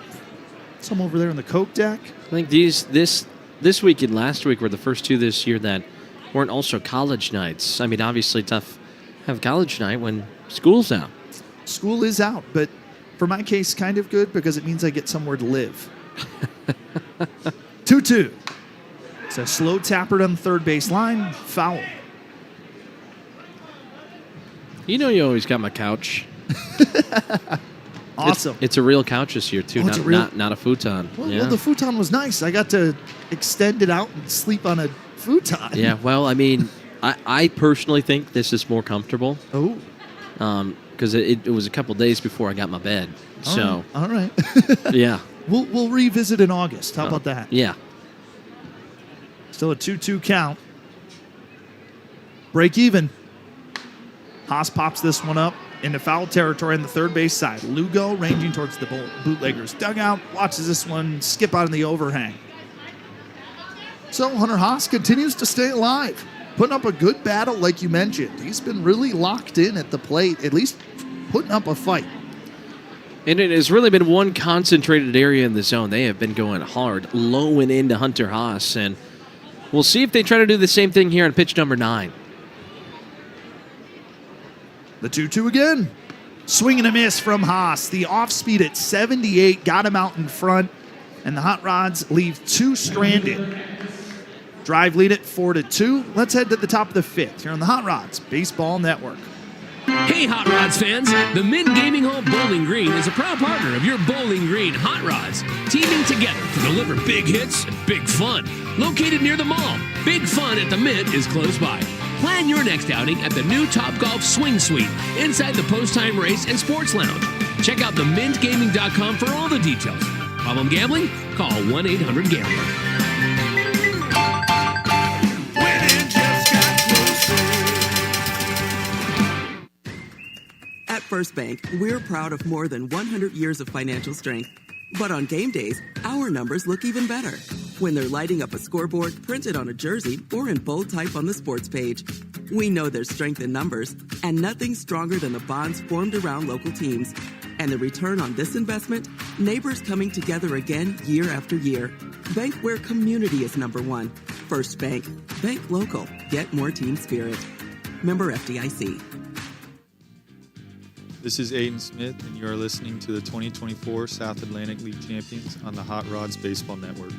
Some over there in the Coke deck. I think this week and last week were the first two this year that weren't also college nights. I mean, obviously tough to have college night when school's out. School is out, but for my case, kind of good because it means I get somewhere to live. 2-2. It's a slow tapper on the third base line. Foul. You know you always got my couch. Awesome. It's a real couch this year, too, Oh, not a futon. Well, the futon was nice. I got to extend it out and sleep on a futon. Yeah, well, I mean, I personally think this is more comfortable. Oh. Because it was a couple days before I got my bed. All right. Yeah. We'll revisit in August. How about that? Yeah. Still a 2-2 count. Break even. Haas pops this one up into foul territory on the third base side. Lugo ranging towards the bootleggers dugout. Watches this one skip out in the overhang. So Hunter Haas continues to stay alive. Putting up a good battle like you mentioned. He's been really locked in at the plate, at least putting up a fight. And it has really been one concentrated area in the zone. They have been going hard, low and into Hunter Haas. And we'll see if they try to do the same thing here on pitch number 9. The 2-2 again. Swing and a miss from Haas. The off speed at 78 got him out in front. And the Hot Rods leave 2 stranded. Drive lead at 4-2. Let's head to the top of the 5th here on the Hot Rods Baseball Network. Hey, Hot Rods fans! The Mint Gaming Hall Bowling Green is a proud partner of your Bowling Green Hot Rods, teaming together to deliver big hits and big fun. Located near the mall, Big Fun at the Mint is close by. Plan your next outing at the new Topgolf Swing Suite inside the Post-Time Race and Sports Lounge. Check out themintgaming.com for all the details. Problem gambling? Call 1-800-GAMBLER. At First Bank, we're proud of more than 100 years of financial strength. But on game days, our numbers look even better when they're lighting up a scoreboard printed on a jersey or in bold type on the sports page. We know there's strength in numbers, and nothing's stronger than the bonds formed around local teams. And the return on this investment? Neighbors coming together again year after year. Bank where community is number one. First Bank. Bank local. Get more team spirit. Member FDIC. This is Aiden Smith, and you are listening to the 2024 South Atlantic League Champions on the Hot Rods Baseball Network.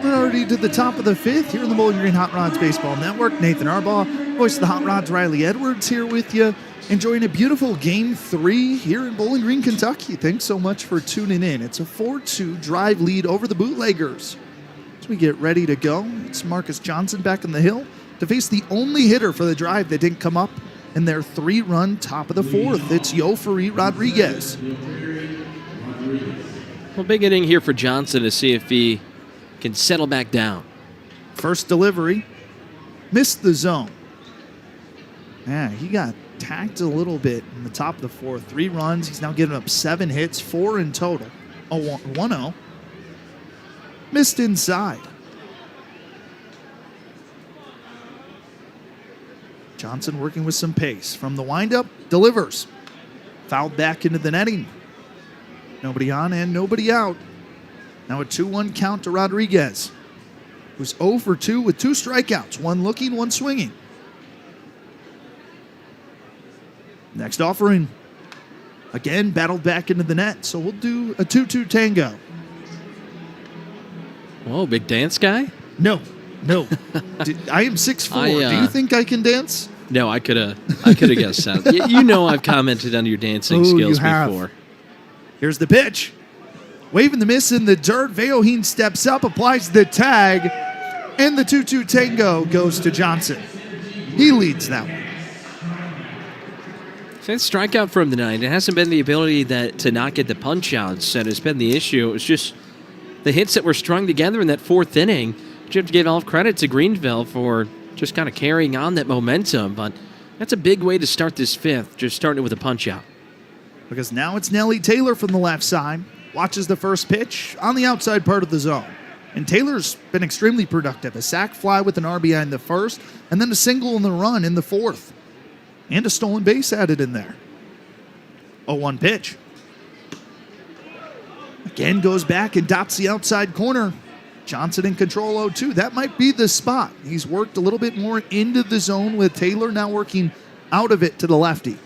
We're already to the top of the fifth here in the Bowling Green Hot Rods Baseball Network. Nathan Arbaugh, voice of the Hot Rods, Riley Edwards here with you, enjoying a beautiful Game 3 here in Bowling Green, Kentucky. Thanks so much for tuning in. It's a 4-2 drive lead over the Bootleggers. As we get ready to go, it's Marcus Johnson back on the hill to face the only hitter for the drive that didn't come up in their 3-run top of the fourth. It's Yofari Rodriguez. Well, big inning here for Johnson to see if he can settle back down. First delivery, missed the zone. Yeah, he got tacked a little bit in the top of the fourth. 3 runs. He's now giving up 7 hits, 4 in total. 1-0. Missed inside. Johnson working with some pace. From the windup, delivers. Fouled back into the netting. Nobody on and nobody out. Now a 2-1 count to Rodriguez, who's 0 for 2 with 2 strikeouts. 1 looking, 1 swinging. Next offering. Again, battled back into the net, so we'll do a 2-2 tango. Whoa, big dance guy? No. I am 6'4". Do you think I can dance? No, I could have guessed that. You know I've commented on your dancing skills before. Here's the pitch. Waving the miss in the dirt. Veoheen steps up, applies the tag, and the 2-2 tango goes to Johnson. He leads that one. So it's strikeout from the night. It hasn't been the ability to not get the punch outs that has been the issue. It was just the hits that were strung together in that 4th inning. You have to give all credit to Greenville for just kind of carrying on that momentum, but that's a big way to start this 5th, just starting with a punch out. Because now it's Nellie Taylor from the left side. Watches the first pitch on the outside part of the zone. And Taylor's been extremely productive. A sac fly with an RBI in the first, and then a single in the run in the 4th. And a stolen base added in there. 0-1 pitch. Again goes back and dots the outside corner. Johnson in control 0-2. That might be the spot. He's worked a little bit more into the zone with Taylor now working out of it to the lefty.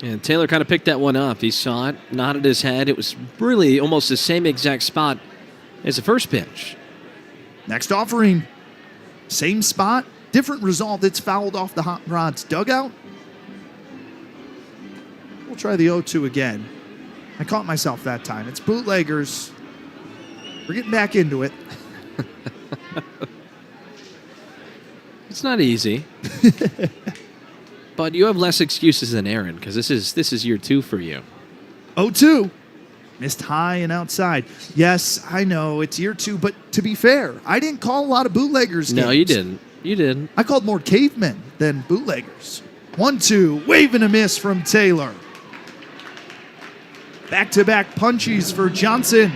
And Taylor kind of picked that one up. He saw it, nodded his head. It was really almost the same exact spot as the first pitch. Next offering. Same spot, different result. It's fouled off the Hot Rods dugout. We'll try the 0-2 again. I caught myself that time. It's Bootleggers. We're getting back into it. It's not easy. But you have less excuses than Aaron, because this is year 2 for you. 0-2. Missed high and outside. Yes, I know, it's year 2, but to be fair, I didn't call a lot of Bootleggers games. No, you didn't. You didn't. I called more cavemen than Bootleggers. 1-2, wave and a miss from Taylor. Back-to-back punchies for Johnson.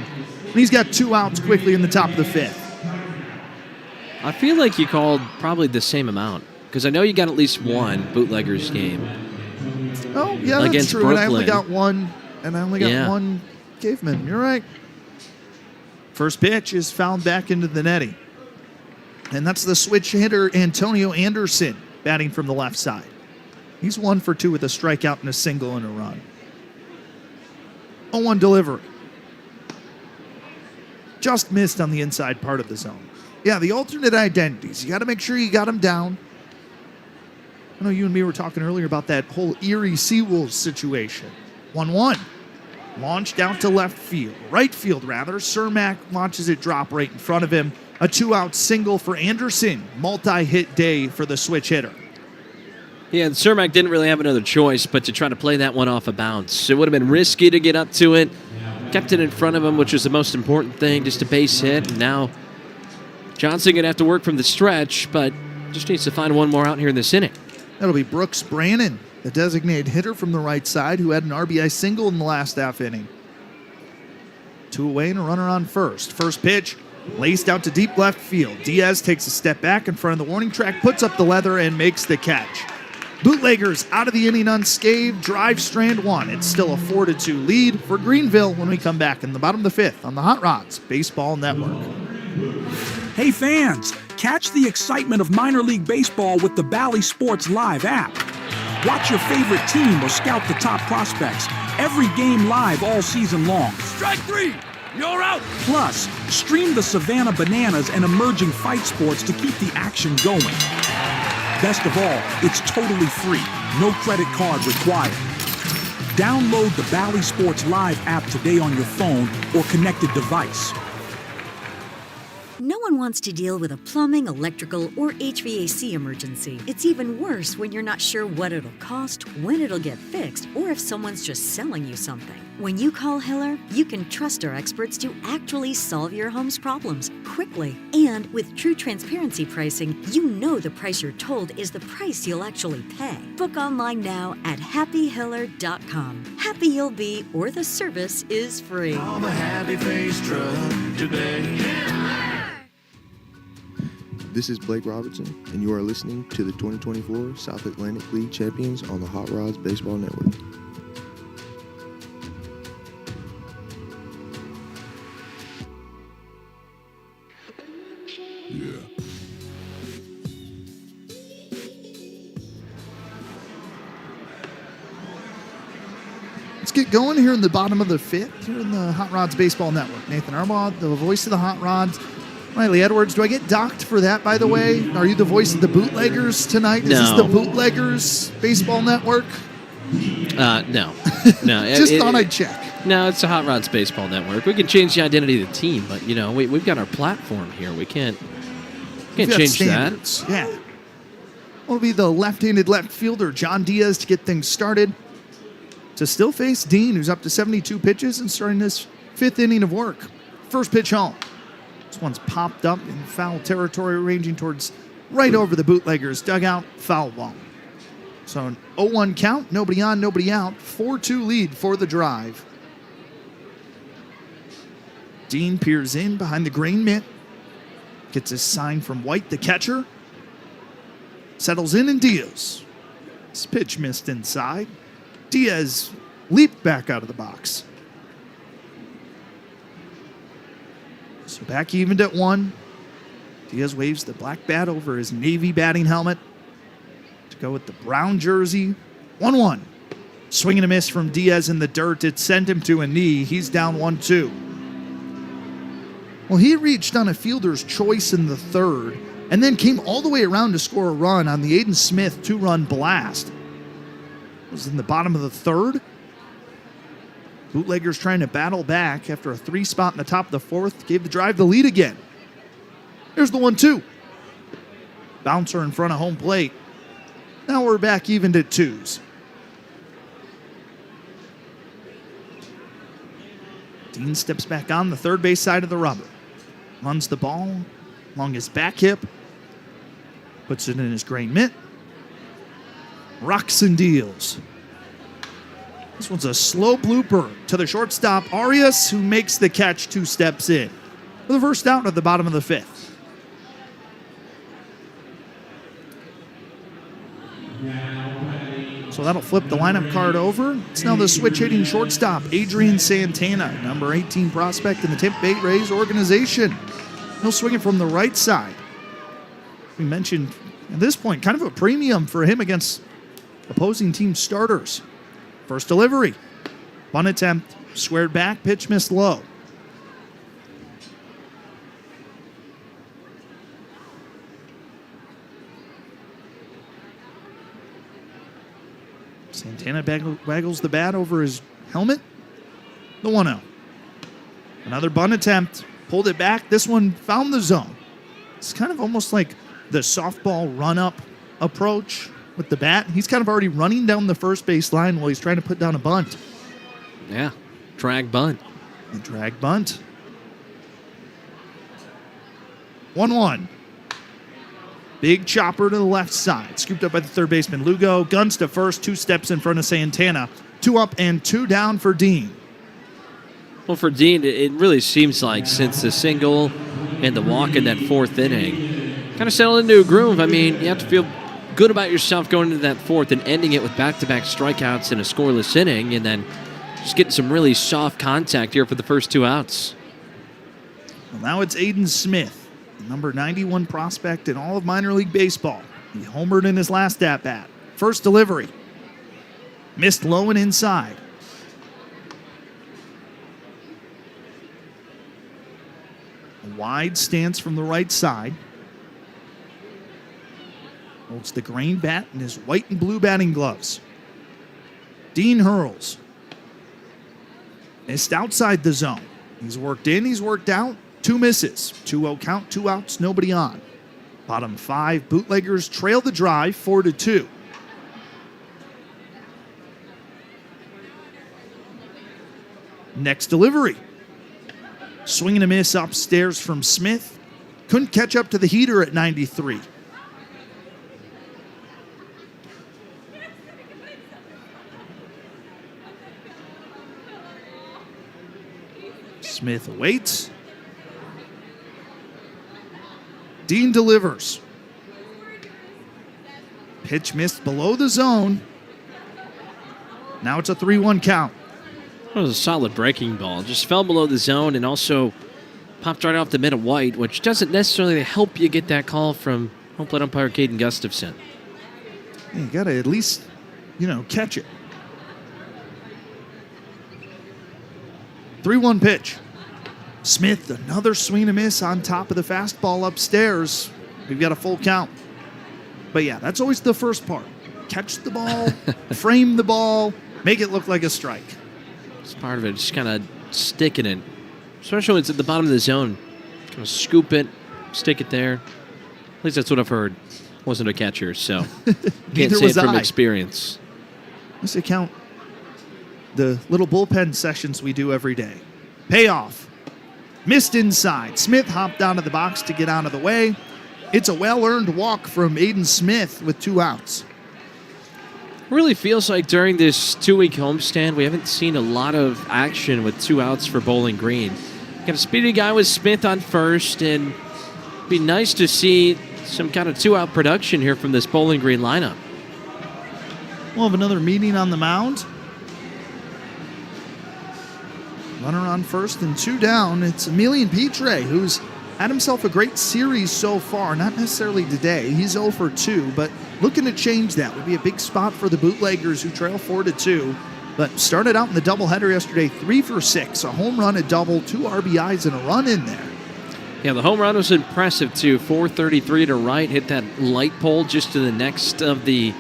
And he's got 2 outs quickly in the top of the 5th. I feel like you called probably the same amount, because I know you got at least 1 Bootleggers game. Oh, yeah, that's true. Brooklyn. And I only got 1, and I only got 1 caveman. You're right. First pitch is fouled back into the netting. And that's the switch hitter, Antonio Anderson, batting from the left side. He's 1 for 2 with a strikeout and a single and a run. 0-1 delivery. Just missed on the inside part of the zone. Yeah, the alternate identities. You got to make sure you got them down. I know you and me were talking earlier about that whole Erie Seawolves situation. 1-1. Launched out to left field. Right field, rather. Cermak launches it drop right in front of him. A 2-out single for Anderson. Multi-hit day for the switch hitter. Yeah, and Cermak didn't really have another choice but to try to play that one off a bounce. It would have been risky to get up to it. Kept it in front of him, which was the most important thing, just a base hit. And now Johnson going to have to work from the stretch, but just needs to find one more out here in this inning. That'll be Brooks Brannon, the designated hitter from the right side, who had an RBI single in the last half inning. 2 away and a runner on first. First pitch, laced out to deep left field. Diaz takes a step back in front of the warning track, puts up the leather, and makes the catch. Bootleggers out of the inning unscathed, drive strand one. It's still a 4-2 lead for Greenville when we come back in the bottom of the fifth on the Hot Rods Baseball Network. Hey fans, catch the excitement of minor league baseball with the Bally Sports Live app. Watch your favorite team or scout the top prospects. Every game live all season long. Strike three! You're out! Plus, stream the Savannah Bananas and emerging fight sports to keep the action going. Best of all, it's totally free. No credit card required. Download the Bally Sports Live app today on your phone or connected device. No one wants to deal with a plumbing, electrical, or HVAC emergency. It's even worse when you're not sure what it'll cost, when it'll get fixed, or if someone's just selling you something. When you call Hiller, you can trust our experts to actually solve your home's problems quickly. And with true transparency pricing, you know the price you're told is the price you'll actually pay. Book online now at happyhiller.com. Happy you'll be, or the service is free. Call the Happy Face Truck today. This is Blake Robertson, and you are listening to the 2024 South Atlantic League Champions on the Hot Rods Baseball Network. Let's get going here in the bottom of the fifth here in the Hot Rods Baseball Network. Nathan Arbaugh, the voice of the Hot Rods. Riley Edwards, do I get docked for that, by the way? Are you the voice of the Bootleggers tonight? Is this the Bootleggers Baseball Network? No. No. Just thought I'd check. No, it's the Hot Rods Baseball Network. We can change the identity of the team, but, we've got our platform here. We can't change standards. that. Yeah. It'll be the left-handed left fielder, John Diaz, to get things started. To still face Dean, who's up to 72 pitches and starting his fifth inning of work. First pitch home. This one's popped up in foul territory, ranging towards right over the Bootleggers' dugout. Foul ball. So an 0-1 count, nobody on, nobody out. 4-2 lead for the Drive. Dean peers in behind the green mitt. Gets his sign from White, the catcher. Settles in and deals. This pitch missed inside. Diaz leaped back out of the box. So back evened at 1. Diaz waves the black bat over his navy batting helmet to go with the brown jersey. 1-1. Swing and a miss from Diaz in the dirt. It sent him to a knee. He's down 1-2. Well, he reached on a fielder's choice in the third and then came all the way around to score a run on the Aiden Smith 2-run blast. It was in the bottom of the third. Bootleggers trying to battle back after a 3-spot in the top of the fourth. Gave the Drive the lead again. Here's the 1-2. Bouncer in front of home plate. Now we're back evened at 2s. Dean steps back on the third base side of the rubber. Runs the ball along his back hip. Puts it in his green mitt. Rocks and deals. This one's a slow blooper to the shortstop, Arias, who makes the catch 2 steps in. For the first out at the bottom of the fifth. So that'll flip the lineup card over. It's now the switch hitting shortstop, Adrian Santana, number 18 prospect in the Tampa Bay Rays organization. He'll swing it from the right side. We mentioned at this point kind of a premium for him against opposing team starters. First delivery. Bunt attempt. Squared back. Pitch missed low. Santana waggles the bat over his helmet. The 1-0. Another bunt attempt. Pulled it back. This one found the zone. It's kind of almost like the softball run-up approach with the bat. He's kind of already running down the first base line while he's trying to put down a bunt. Yeah, drag bunt. A drag bunt. 1-1. Big chopper to the left side. Scooped up by the third baseman, Lugo. Guns to first, 2 steps in front of Santana. 2 up and 2 down for Dean. Well, for Dean, it really seems like since the single and the walk in that fourth inning, kind of settled into a groove. I mean, you have to feel good about yourself going into that fourth and ending it with back-to-back strikeouts in a scoreless inning, and then just getting some really soft contact here for the first 2 outs. Well, now it's Aiden Smith, the number 91 prospect in all of minor league baseball. He homered in his last at-bat. First delivery. Missed low and inside. A wide stance from the right side. Holds the grain bat in his white and blue batting gloves. Dean hurls. Missed outside the zone. He's worked in, he's worked out. 2 misses. 2-0 count, 2 outs, nobody on. Bottom 5, Bootleggers trail the drive 4-2. Next delivery. Swing and a miss upstairs from Smith. Couldn't catch up to the heater at 93. Smith awaits. Dean delivers. Pitch missed below the zone. Now it's a 3-1 count. That was a solid breaking ball. Just fell below the zone and also popped right off the mid of white, which doesn't necessarily help you get that call from home plate umpire Caden Gustafson. You got to at least, catch it. 3-1 pitch. Smith, another swing and a miss on top of the fastball upstairs. We've got a full count. But yeah, that's always the first part. Catch the ball, frame the ball, make it look like a strike. It's part of it, just kind of sticking it. Especially when it's at the bottom of the zone. Kind of scoop it, stick it there. At least that's what I've heard. Wasn't a catcher, so can't say it from experience. Let's count the little bullpen sessions we do every day. Payoff. Missed inside. Smith hopped down to the box to get out of the way. It's a well-earned walk from Aiden Smith with 2 outs. Really feels like during this 2-week homestand, we haven't seen a lot of action with 2 outs for Bowling Green. Got a speedy guy with Smith on first, and it'd be nice to see some kind of 2-out production here from this Bowling Green lineup. We'll have another meeting on the mound. Runner on first and 2 down. It's Emilian Pitre, who's had himself a great series so far. Not necessarily today. He's 0 for 2, but looking to change that. Would be a big spot for the Bootleggers, who trail 4-2. But started out in the doubleheader yesterday, 3 for 6. A home run, a double, 2 RBIs, and a run in there. Yeah, the home run was impressive, too. 433 to right. Hit that light pole just to the next of the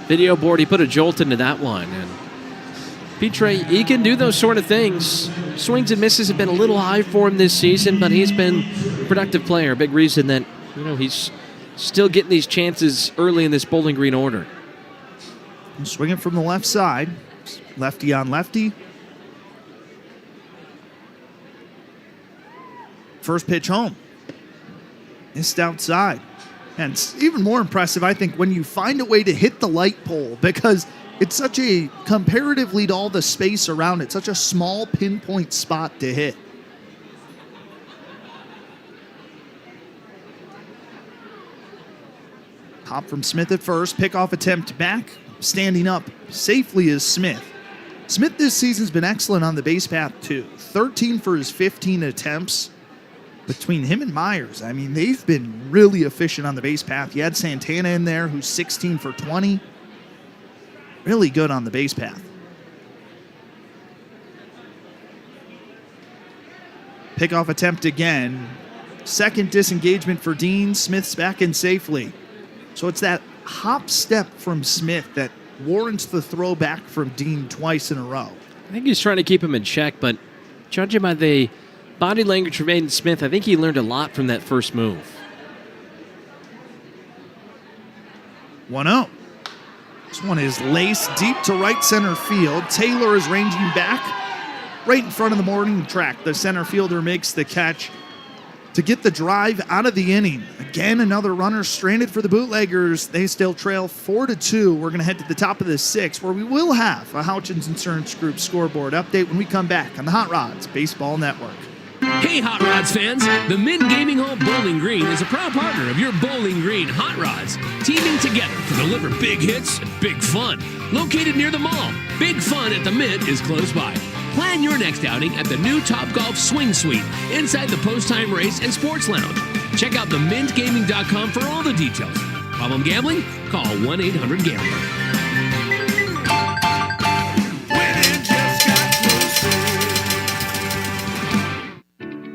video board. He put a jolt into that one. And Pitre, he can do those sort of things. Swings and misses have been a little high for him this season, but he's been a productive player. A big reason that, he's still getting these chances early in this Bowling Green order. Swinging from the left side. Lefty on lefty. First pitch home. Missed outside. And it's even more impressive, I think, when you find a way to hit the light pole, because it's such a, comparatively to all the space around it, such a small pinpoint spot to hit. Hop from Smith at first, pickoff attempt back. Standing up safely is Smith. Smith this season's been excellent on the base path too. 13 for his 15 attempts. Between him and Myers, I mean, they've been really efficient on the base path. You had Santana in there, who's 16 for 20. Really good on the base path. Pickoff attempt again. Second disengagement for Dean. Smith's back in safely. So it's that hop step from Smith that warrants the throw back from Dean twice in a row. I think he's trying to keep him in check, but judging by the body language from Aiden Smith, I think he learned a lot from that first move. 1-0. This one is laced deep to right center field. Taylor is ranging back right in front of the morning track. The center fielder makes the catch to get the drive out of the inning. Again, another runner stranded for the Bootleggers. They still trail 4-2. We're going to head to the top of the 6th, where we will have a Houchins Insurance Group scoreboard update when we come back on the Hot Rods Baseball Network. Hey, Hot Rods fans! The Mint Gaming Hall Bowling Green is a proud partner of your Bowling Green Hot Rods, teaming together to deliver big hits and big fun. Located near the mall, Big Fun at the Mint is close by. Plan your next outing at the new Topgolf Swing Suite inside the Post-Time Race and Sports Lounge. Check out themintgaming.com for all the details. Problem gambling? Call 1-800-GAMBLER.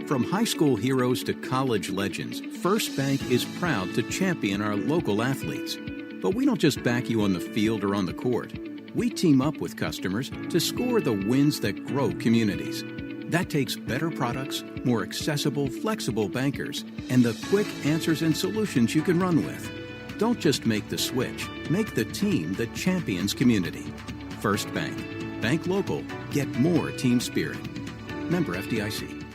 From high school heroes to college legends, First Bank is proud to champion our local athletes. But we don't just back you on the field or on the court. We team up with customers to score the wins that grow communities. That takes better products, more accessible, flexible bankers, and the quick answers and solutions you can run with. Don't just make the switch. Make the team that champions community. First Bank. Bank local. Get more team spirit. Member FDIC.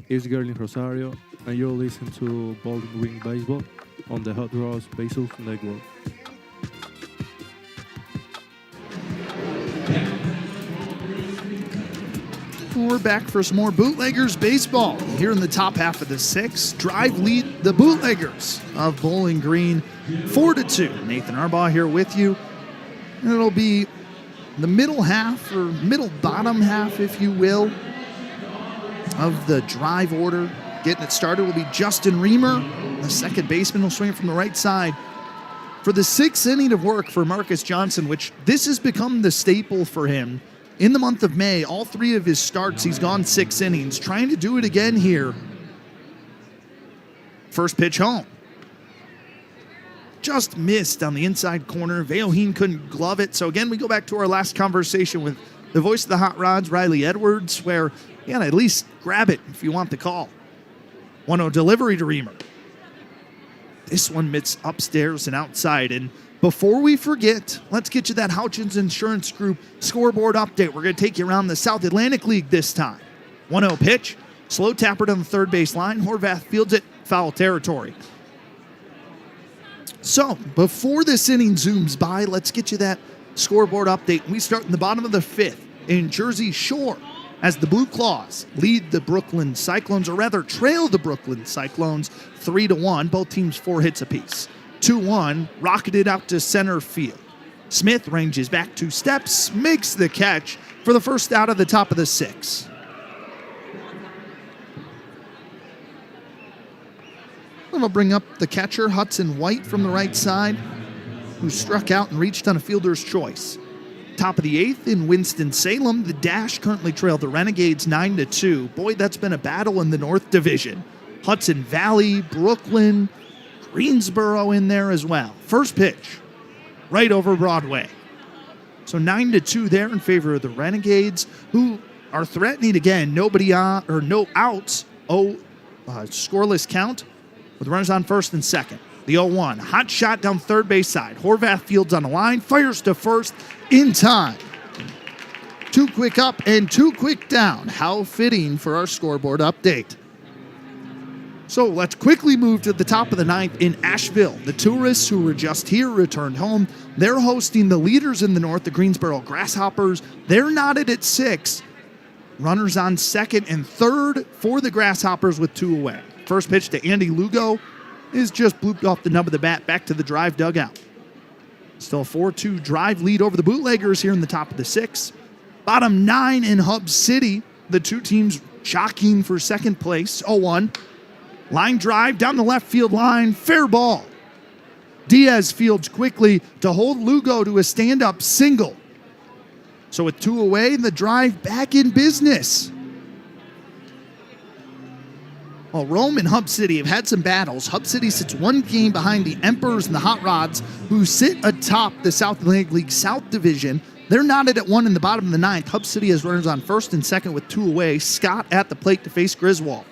It's Gerlin Rosario, and you're listening to Bowling Green Baseball on the Hot Rods Baseball Network. We're back for some more Bootleggers baseball. Here in the top half of the sixth, drive lead the Bootleggers of Bowling Green 4-2. Nathan Arbaugh here with you. And it'll be the middle half, or middle bottom half, if you will, of the drive order. Getting it started will be Justin Reamer. The second baseman will swing it from the right side. For the sixth inning of work for Marcus Johnson, which this has become the staple for him. In the month of May, all three of his starts, he's gone 6 innings. Trying to do it again here. First pitch home. Just missed on the inside corner. Veoheen couldn't glove it. So again, we go back to our last conversation with the voice of the Hot Rods, Riley Edwards, where you gotta at least grab it if you want the call. 1-0 delivery to Reamer. This one mits upstairs and outside. And before we forget, let's get you that Houchins Insurance Group scoreboard update. We're going to take you around the South Atlantic League this time. 1-0 pitch. Slow tapper down the third base line. Horvath fields it. Foul territory. So, before this inning zooms by, let's get you that scoreboard update. We start in the bottom of the fifth in Jersey Shore as the Blue Claws lead the Brooklyn Cyclones, or rather trail the Brooklyn Cyclones 3-1. Both teams 4 hits apiece. 2-1, rocketed out to center field. Smith ranges back 2 steps, makes the catch for the first out of the top of the 6th. We'll bring up the catcher, Hudson White, from the right side, who struck out and reached on a fielder's choice. Top of the 8th in Winston-Salem, the Dash currently trail the Renegades 9-2. Boy, that's been a battle in the North Division. Hudson Valley, Brooklyn, Greensboro in there as well. First pitch, right over Broadway. So 9-2 there in favor of the Renegades, who are threatening again. Nobody on, or no outs. Scoreless count with runners on first and second. The 0-1, hot shot down third base side. Horvath fields on the line, fires to first in time. 2 quick up and 2 quick down. How fitting for our scoreboard update. So let's quickly move to the top of the 9th in Asheville. The tourists who were just here returned home. They're hosting the leaders in the north, the Greensboro Grasshoppers. They're knotted at 6. Runners on second and third for the Grasshoppers with 2 away. First pitch to Andy Lugo is just blooped off the nub of the bat back to the drive dugout. Still a 4-2 drive lead over the Bootleggers here in the top of the 6th. Bottom 9 in Hub City. The 2 teams jockeying for second place. 0-1. Line drive down the left field line. Fair ball. Diaz fields quickly to hold Lugo to a stand-up single. So with 2 away, the drive back in business. Well, Rome and Hub City have had some battles. Hub City sits 1 game behind the Emperors and the Hot Rods, who sit atop the South Atlantic League South Division. They're knotted at 1 in the bottom of the 9th. Hub City has runners on first and second with 2 away. Scott at the plate to face Griswold.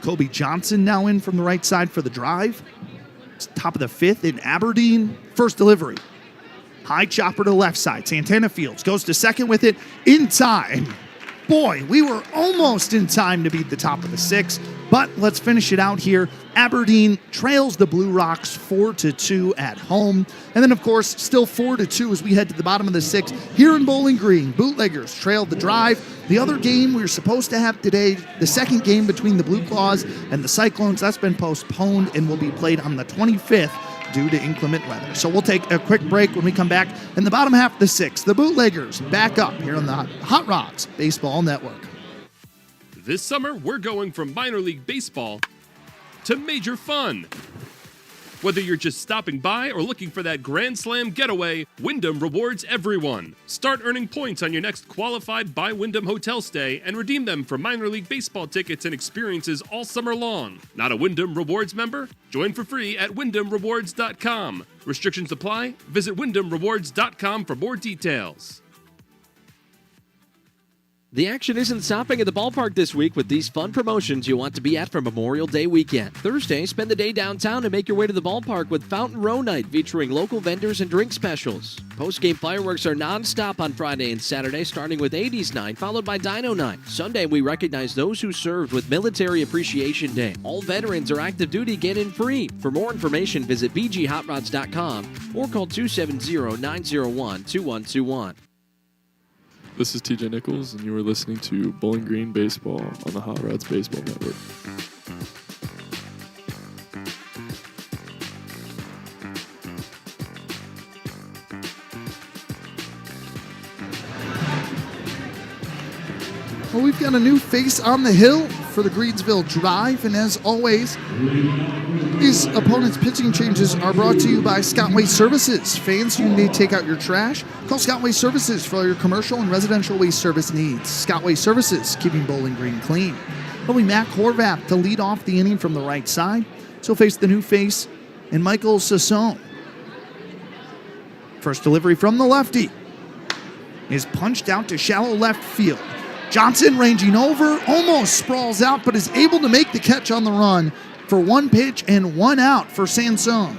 Kobe Johnson now in from the right side for the drive. It's top of the 5th in Aberdeen. First delivery. High chopper to the left side. Santana fields. Goes to second with it in time. Boy, we were almost in time to beat the top of the 6, but let's finish it out here. Aberdeen trails the Blue Rocks 4-2 at home. And then, of course, still 4-2 as we head to the bottom of the 6 here in Bowling Green. Bootleggers trailed the Drive. The other game we were supposed to have today, the second game between the Blue Claws and the Cyclones, that's been postponed and will be played on the 25th. Due to inclement weather. So we'll take a quick break. When we come back in the bottom half of the 6th, the Bootleggers back up here on the Hot Rods Baseball Network. This summer, we're going from minor league baseball to major fun. Whether you're just stopping by or looking for that Grand Slam getaway, Wyndham rewards everyone. Start earning points on your next qualified by Wyndham hotel stay and redeem them for minor league baseball tickets and experiences all summer long. Not a Wyndham Rewards member? Join for free at WyndhamRewards.com. Restrictions apply. Visit WyndhamRewards.com for more details. The action isn't stopping at the ballpark this week with these fun promotions you want to be at for Memorial Day weekend. Thursday, spend the day downtown and make your way to the ballpark with Fountain Row Night featuring local vendors and drink specials. Post-game fireworks are non-stop on Friday and Saturday, starting with 80s Night, followed by Dino Night. Sunday, we recognize those who served with Military Appreciation Day. All veterans or active duty get in free. For more information, visit bghotrods.com or call 270-901-2121. This is TJ Nichols, and you are listening to Bowling Green Baseball on the Hot Rods Baseball Network. Well, we've got a new face on the hill for the Greenville Drive, and as always, these opponents' pitching changes are brought to you by Scott Waste Services. Fans, you need to take out your trash. Call Scott Waste Services for all your commercial and residential waste service needs. Scott Waste Services, keeping Bowling Green clean. It'll be Matt Horvath to lead off the inning from the right side. So face the new face and Michael Sassone. First delivery from the lefty is punched out to shallow left field. Johnson ranging over, almost sprawls out, but is able to make the catch on the run for one pitch and one out for Sansone.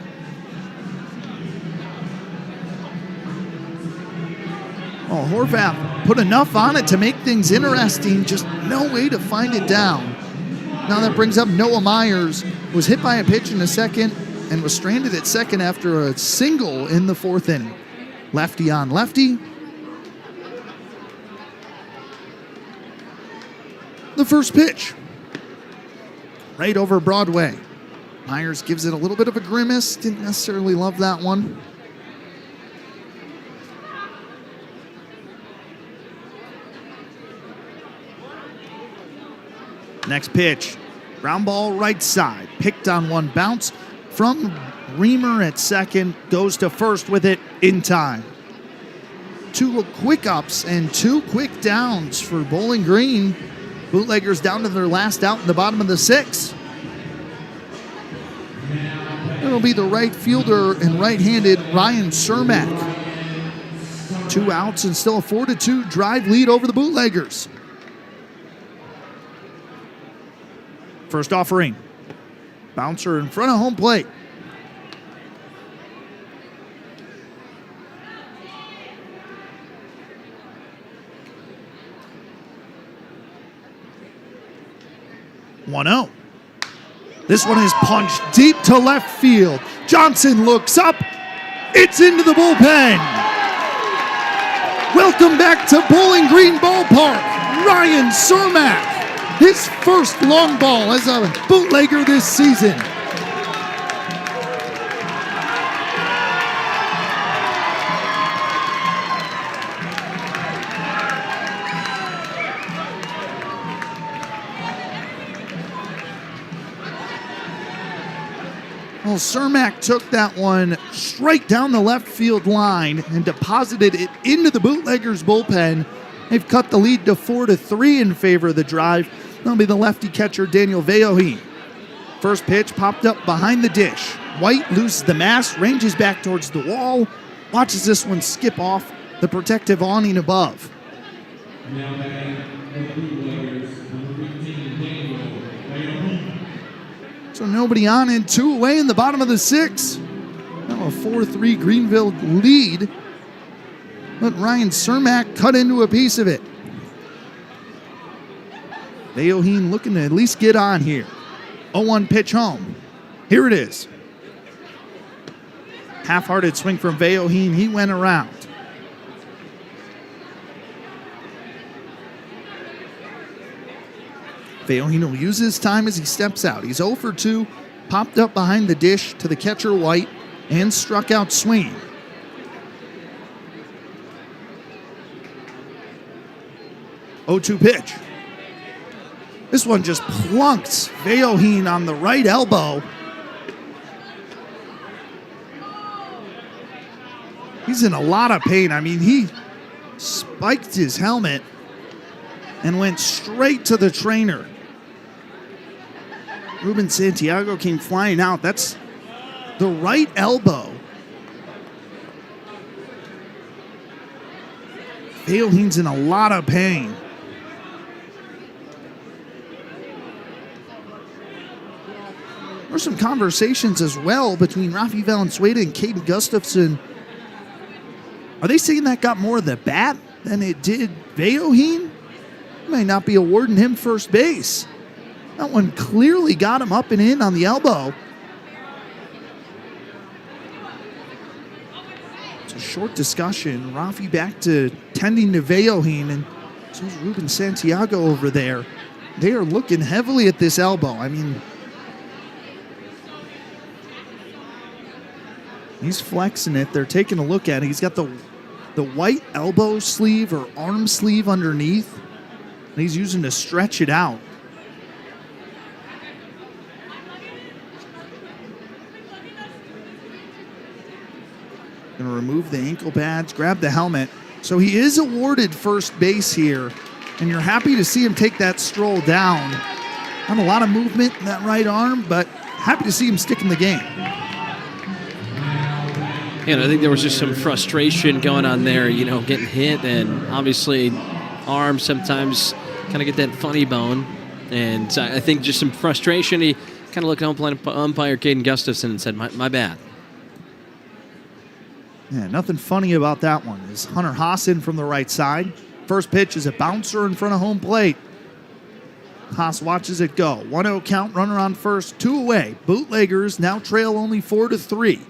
Oh, Horvath put enough on it to make things interesting, just no way to find it down. Now that brings up Noah Myers, was hit by a pitch in the second and was stranded at second after a single in the 4th inning. Lefty on lefty. The first pitch, right over Broadway. Myers gives it a little bit of a grimace. Didn't necessarily love that one. Next pitch, ground ball right side. Picked on one bounce from Reamer at second. Goes to first with it in time. 2 quick ups and 2 quick downs for Bowling Green. Bootleggers down to their last out in the bottom of the 6th. It'll be the right fielder and right-handed Ryan Cermak. 2 outs and still a 4-2 drive lead over the Bootleggers. First offering. Bouncer in front of home plate. This one is punched deep to left field. Johnson looks up. It's into the bullpen. Welcome back to Bowling Green Ballpark, Ryan Cermak. His first long ball as a bootlegger this season. Well, Cermak took that one straight down the left field line and deposited it into the Bootleggers bullpen. They've cut the lead to 4-3 in favor of the Drive. That'll be the lefty catcher, Daniel Veohi. First pitch popped up behind the dish. White loses the mask, ranges back towards the wall, watches this one skip off the protective awning above. So nobody on and 2 away in the bottom of the 6th. Now a 4-3 Greenville lead. But Ryan Cermak cut into a piece of it. Vayohin looking to at least get on here. 0-1 pitch home. Here it is. Half-hearted swing from Vayohin. He went around. Vayohin will use his time as he steps out. He's 0 for 2, popped up behind the dish to the catcher White, and struck out swinging. Oh-2 pitch. This one just plunks Vayohin on the right elbow. He's in a lot of pain. I mean, he spiked his helmet and went straight to the trainer. Ruben Santiago came flying out. That's the right elbow. Vayohin's in a lot of pain. There's some conversations as well between Rafi Valenzuela and Caden Gustafson. Are they saying that got more of the bat than it did Vayohin? Might not be awarding him first base. That one clearly got him up and in on the elbow. It's a short discussion. Rafi back to tending to Vayohin, and so is Ruben Santiago over there. They are looking heavily at this elbow. I mean, he's flexing it. They're taking a look at it. He's got the white elbow sleeve or arm sleeve underneath, and he's using to stretch it out. Going to remove the ankle pads, grab the helmet. So he is awarded first base here, and you're happy to see him take that stroll down. Not a lot of movement in that right arm, but happy to see him stick in the game. And I think there was just some frustration going on there, getting hit, and obviously arms sometimes kind of get that funny bone. And I think just some frustration. He kind of looked at umpire Caden Gustafson and said, my bad. Yeah, nothing funny about that one. Is Hunter Haas in from the right side. First pitch is a bouncer in front of home plate. Haas watches it go. 1-0 count, runner on first, 2 away. Bootleggers now trail only 4-3.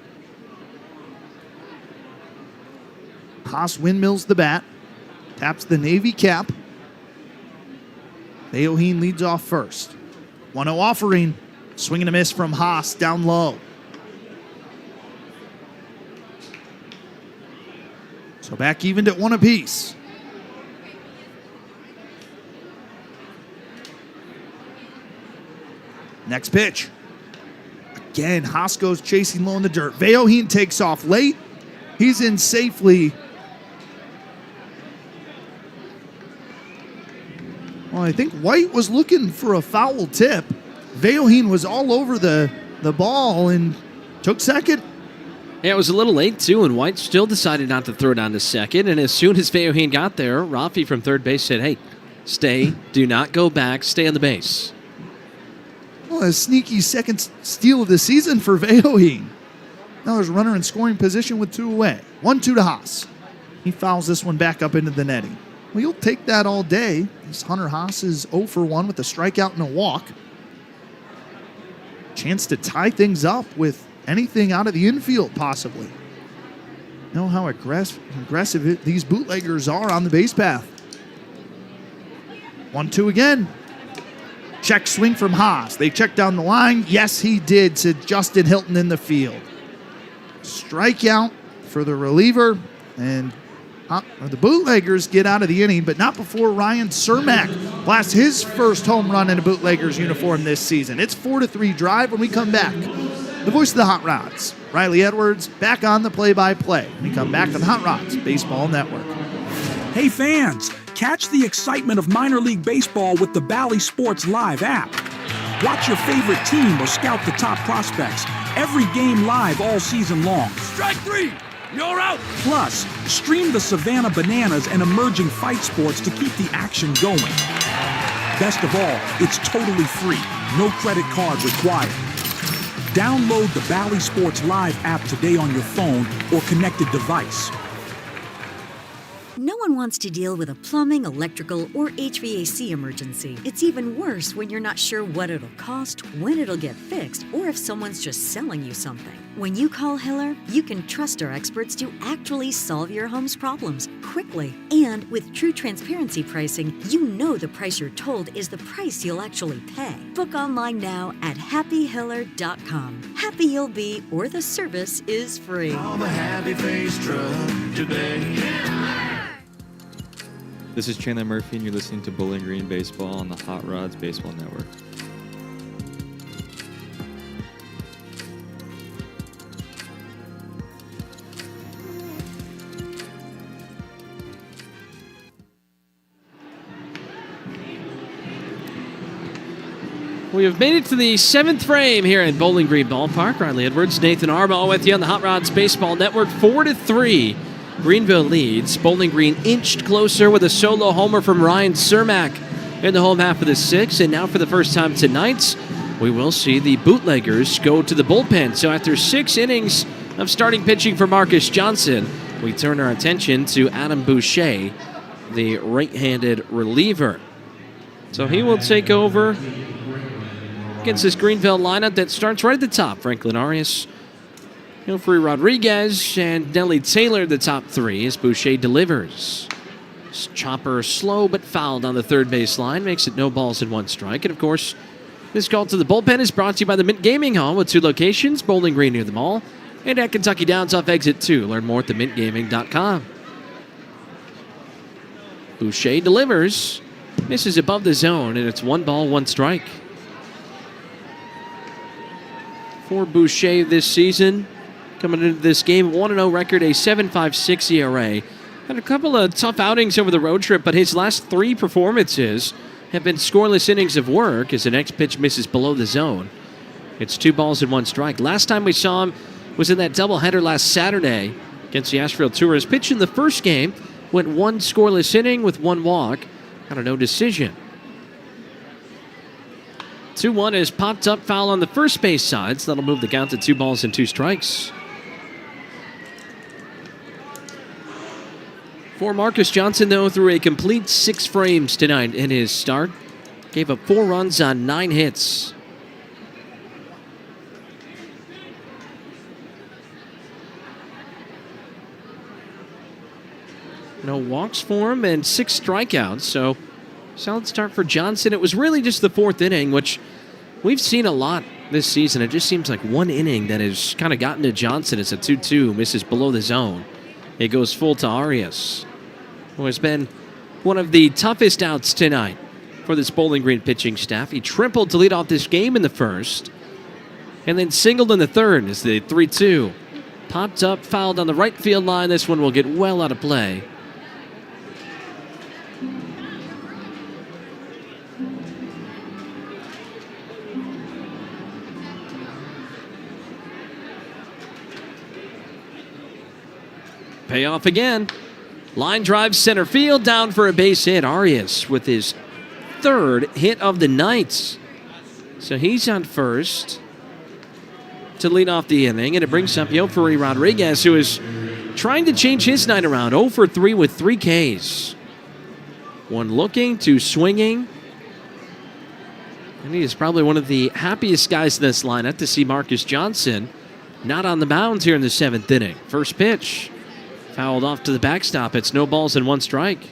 Haas windmills the bat, taps the Navy cap. Vayohin leads off first. 1-0 offering, swing and a miss from Haas down low. So back evened at 1 apiece. Next pitch. Again, Haas goes chasing low in the dirt. Vayohin takes off late. He's in safely. Well, I think White was looking for a foul tip. Vayohin was all over the ball and took second. Yeah, it was a little late, too, and White still decided not to throw it on to second. And as soon as Vayohin got there, Rafi from third base said, hey, stay, do not go back, stay on the base. Well, a sneaky second steal of the season for Vayohin. Now there's a runner in scoring position with 2 away. 1-2 to Haas. He fouls this one back up into the netting. Well, you'll take that all day. This Hunter Haas is 0 for 1 with a strikeout and a walk. Chance to tie things up with anything out of the infield, possibly. You know how aggressive these bootleggers are on the base path. 1-2 again. Check swing from Haas. They check down the line. Yes, he did, said Justin Hilton in the field. Strikeout for the reliever, and the bootleggers get out of the inning, but not before Ryan Cermak blasts his first home run in a bootleggers uniform this season. It's 4-3 drive when we come back. The voice of the Hot Rods, Riley Edwards, back on the play-by-play. We come back on the Hot Rods Baseball Network. Hey fans, catch the excitement of minor league baseball with the Bally Sports Live app. Watch your favorite team or scout the top prospects. Every game live all season long. Strike 3! You're out! Plus, stream the Savannah Bananas and emerging fight sports to keep the action going. Best of all, it's totally free. No credit card required. Download the Bally Sports Live app today on your phone or connected device. No one one wants to deal with a plumbing, electrical, or HVAC emergency. It's even worse when you're not sure what it'll cost, when it'll get fixed, or if someone's just selling you something. When you call Hiller, you can trust our experts to actually solve your home's problems quickly. And with true transparency pricing, you know the price you're told is the price you'll actually pay. Book online now at happyhiller.com. Happy you'll be, or the service is free. Call the Happy Face Truck today. This is Chandler Murphy, and you're listening to Bowling Green Baseball on the Hot Rods Baseball Network. We have made it to the 7th frame here at Bowling Green Ballpark. Riley Edwards, Nathan Arbaugh with you on the Hot Rods Baseball Network. 4-3. Greenville leads. Bowling Green inched closer with a solo homer from Ryan Cermak in the home half of the 6th. And now for the first time tonight, we will see the Bootleggers go to the bullpen. So after 6 innings of starting pitching for Marcus Johnson, we turn our attention to Adam Boucher, the right-handed reliever. So he will take over against this Greenville lineup that starts right at the top. Franklin Arias, Jofre Rodriguez, and Nelly Taylor, the top 3, as Boucher delivers. Chopper slow but fouled on the third base line, makes it no balls and 1 strike. And of course, this call to the bullpen is brought to you by the Mint Gaming Hall with 2 locations, Bowling Green near the mall, and at Kentucky Downs off exit 2. Learn more at themintgaming.com. Boucher delivers, misses above the zone, and it's 1 ball, 1 strike. For Boucher this season, coming into this game, 1-0 record, a 7.56 ERA. Had a couple of tough outings over the road trip, but his last 3 performances have been scoreless innings of work as the next pitch misses below the zone. It's 2 balls and 1 strike. Last time we saw him was in that doubleheader last Saturday against the Asheville Tourists. Pitched in the first game, went 1 scoreless inning with 1 walk, got a no decision. 2-1 is popped up, foul on the first base side, so that'll move the count to 2 balls and 2 strikes. For Marcus Johnson, though, threw a complete 6 frames tonight in his start. Gave up 4 runs on 9 hits. No walks for him and 6 strikeouts, so solid start for Johnson. It was really just the 4th inning, which we've seen a lot this season. It just seems like 1 inning that has kind of gotten to Johnson. It's a 2-2, misses below the zone. It goes full to Arias, who has been one of the toughest outs tonight for this Bowling Green pitching staff. He tripled to lead off this game in the first, and then singled in the third as the 3-2. Popped up, fouled on the right field line. This one will get well out of play. Payoff again. Line drive center field, down for a base hit. Arias with his 3rd hit of the night. So he's on first to lead off the inning, and it brings up Jofre Rodriguez, who is trying to change his night around. 0 for 3 with 3 Ks. 1 looking, 2 swinging. And he is probably one of the happiest guys in this lineup to see Marcus Johnson not on the mound here in the 7th inning. First pitch. Fouled off to the backstop. It's no balls and 1 strike.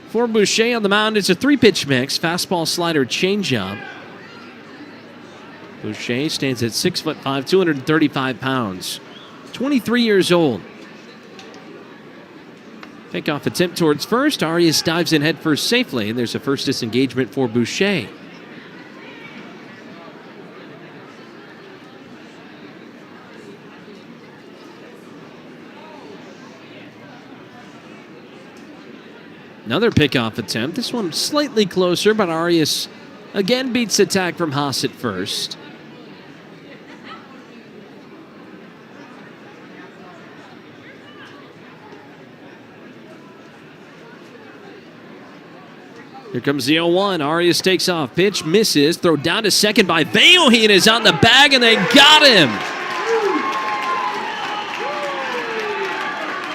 For Boucher on the mound, it's a 3-pitch mix. Fastball, slider, changeup. Boucher stands at 6'5", 235 pounds. 23 years old. Pickoff attempt towards first. Arias dives in headfirst safely, and there's a first disengagement for Boucher. Another pickoff attempt. This one slightly closer, but Arias again beats the tag from Haas at first. Here comes the 0-1. Arias takes off. Pitch misses. Throw down to second by Vaohin is on the bag, and they got him.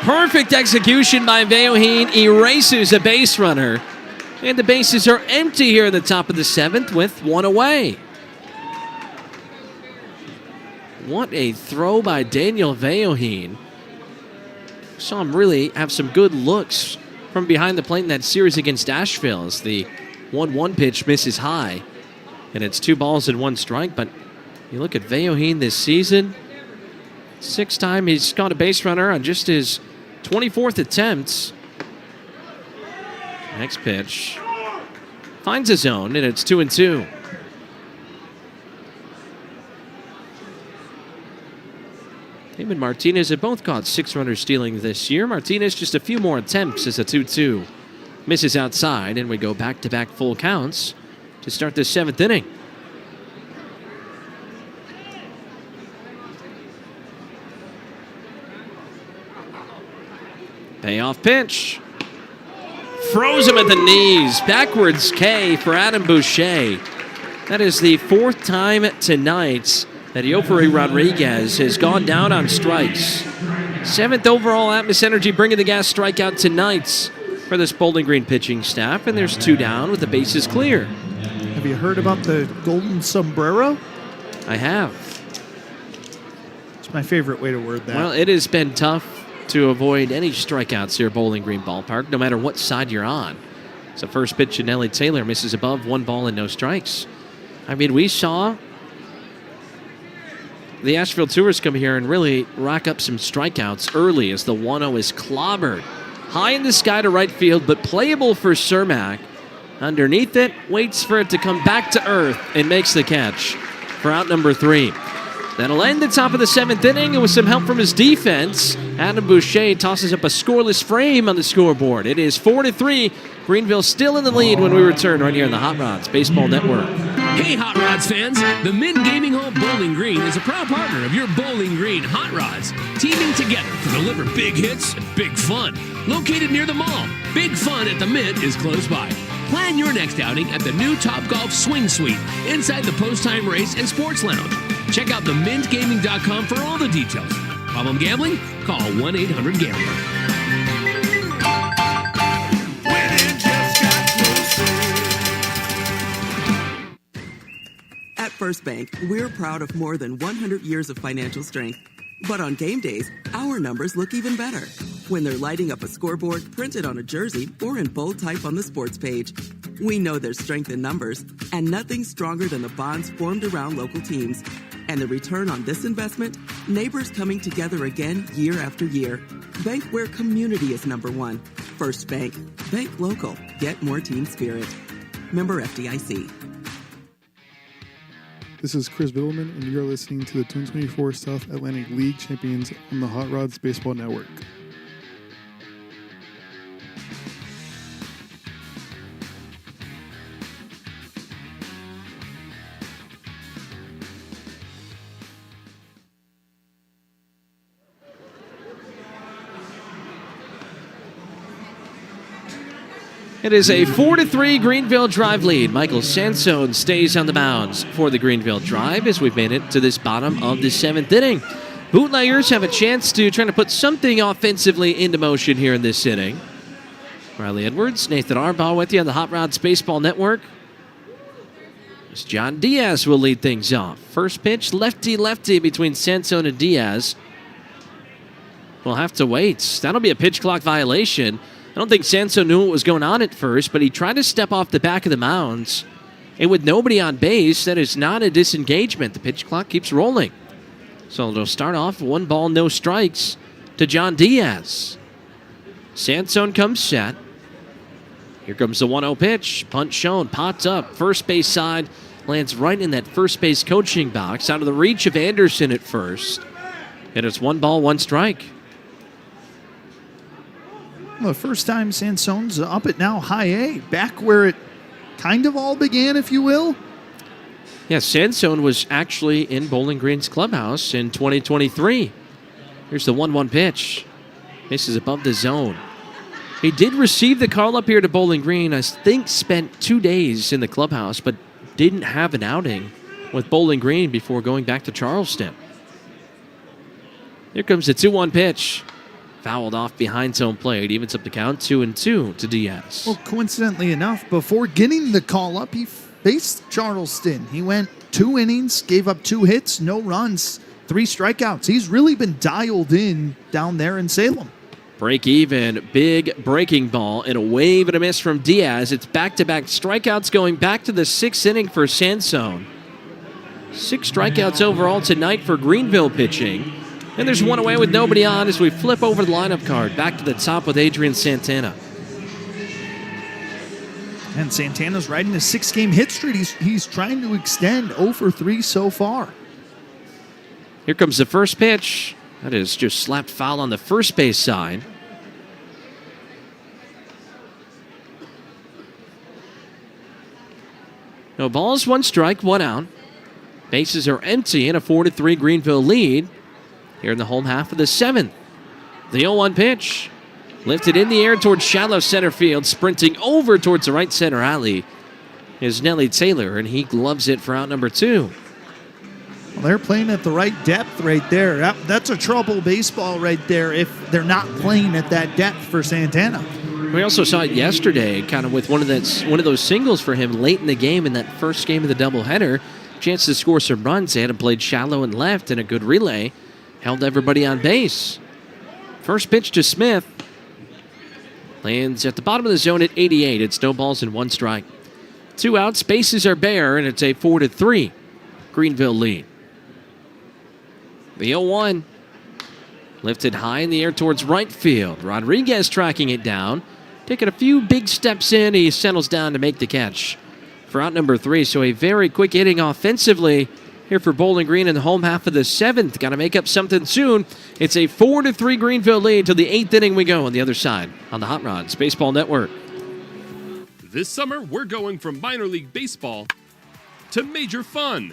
Perfect execution by Veoheen, erases a base runner. And the bases are empty here at the top of the 7th with one away. What a throw by Daniel Veoheen. Saw him really have some good looks from behind the plate in that series against Asheville as the 1-1 pitch misses high. And it's 2 balls and 1 strike. But you look at Veoheen this season, 6th time he's caught a base runner on just his 24th attempts. Next pitch finds a zone, and it's 2-2. Him and Martinez have both caught 6 runners stealing this year. Martinez just a few more attempts as a 2-2. Misses outside, and we go back-to-back full counts to start the 7th inning. Payoff pitch. Froze him at the knees. Backwards K for Adam Boucher. That is the 4th time tonight that Yofari Rodriguez has gone down on strikes. 7th overall Atmos Energy bringing the gas strikeout tonight for this Bowling Green pitching staff. And there's 2 down with the bases clear. Have you heard about the golden sombrero? I have. It's my favorite way to word that. Well, it has been tough to avoid any strikeouts here at Bowling Green Ballpark, no matter what side you're on. So first pitch to Nelly Taylor misses above, 1 ball and no strikes. I mean, we saw the Asheville Tourists come here and really rack up some strikeouts early as the 1-0 is clobbered. High in the sky to right field, but playable for Cermak. Underneath it, waits for it to come back to earth and makes the catch for out number 3. That'll end the top of the 7th inning, and with some help from his defense, Adam Boucher tosses up a scoreless frame on the scoreboard. It is 4-3. Greenville still in the lead when we return right here on the Hot Rods Baseball Network. Hey, Hot Rods fans! The Mint Gaming Hall Bowling Green is a proud partner of your Bowling Green Hot Rods, teaming together to deliver big hits and big fun. Located near the mall, Big Fun at the Mint is close by. Plan your next outing at the new Topgolf Swing Suite inside the Post-Time Race and Sports Lounge. Check out themintgaming.com for all the details. Problem gambling? Call 1-800-GAMBLER. At First Bank, we're proud of more than 100 years of financial strength. But on game days, our numbers look even better when they're lighting up a scoreboard printed on a jersey or in bold type on the sports page. We know there's strength in numbers, and nothing stronger than the bonds formed around local teams. And the return on this investment? Neighbors coming together again year after year. Bank where community is number 1. First Bank. Bank local. Get more team spirit. Member FDIC. This is Chris Biddleman, and you're listening to the 2024 South Atlantic League Champions on the Hot Rods Baseball Network. It is a 4-3 Greenville Drive lead. Michael Sansone stays on the mound for the Greenville Drive as we've made it to this bottom of the 7th inning. Bootleggers have a chance to try to put something offensively into motion here in this inning. Riley Edwards, Nathan Arbaugh with you on the Hot Rods Baseball Network. As John Diaz will lead things off. First pitch, lefty-lefty between Sansone and Diaz. We'll have to wait. That'll be a pitch clock violation. I don't think Sansone knew what was going on at first, but he tried to step off the back of the mound. And with nobody on base, that is not a disengagement. The pitch clock keeps rolling. So it'll start off 1 ball, no strikes to John Diaz. Sansone comes set. Here comes the 1-0 pitch. Punt shown, popped up. First base side, lands right in that first base coaching box, out of the reach of Anderson at first. And it's 1 ball, 1 strike. Well, the first time Sansone's up at now high A, back where it kind of all began, if you will. Yeah, Sansone was actually in Bowling Green's clubhouse in 2023. Here's the 1-1 pitch. This is above the zone. He did receive the call up here to Bowling Green. I think spent 2 days in the clubhouse, but didn't have an outing with Bowling Green before going back to Charleston. Here comes the 2-1 pitch. Fouled off behind home plate. Evens up the count 2-2 to Diaz. Well, coincidentally enough, before getting the call up, he faced Charleston. He went 2 innings, gave up 2 hits, no runs, 3 strikeouts. He's really been dialed in down there in Salem. Break even, big breaking ball, and a wave and a miss from Diaz. It's back-to-back strikeouts going back to the 6th inning for Sansone. 6 strikeouts overall tonight for Greenville pitching. And there's one away with nobody on as we flip over the lineup card. Back to the top with Adrian Santana. And Santana's riding a 6-game hit streak. He's trying to extend 0 for 3 so far. Here comes the first pitch. That is just slapped foul on the first base side. No balls, 1 strike, 1 out. Bases are empty and a 4-3 Greenville lead here in the home half of the 7th. The 0-1 pitch. Lifted in the air towards shallow center field. Sprinting over towards the right center alley is Nelly Taylor, and he gloves it for out number 2. Well, they're playing at the right depth right there. That's a trouble baseball right there if they're not playing at that depth for Santana. We also saw it yesterday, kind of with one of those singles for him late in the game in that first game of the doubleheader. Chance to score some runs. They had him played shallow and left, and a good relay held everybody on base. First pitch to Smith. Lands at the bottom of the zone at 88. It's no balls and 1 strike. 2 outs, bases are bare, and it's a 4-3 Greenville lead. The 0-1. Lifted high in the air towards right field. Rodriguez tracking it down. Taking a few big steps in, he settles down to make the catch for out number 3. So a very quick inning offensively here for Bowling Green in the home half of the 7th. Got to make up something soon. It's a 4-3 Greenville lead to the 8th inning we go on the other side on the Hot Rods Baseball Network. This summer, we're going from minor league baseball to major fun.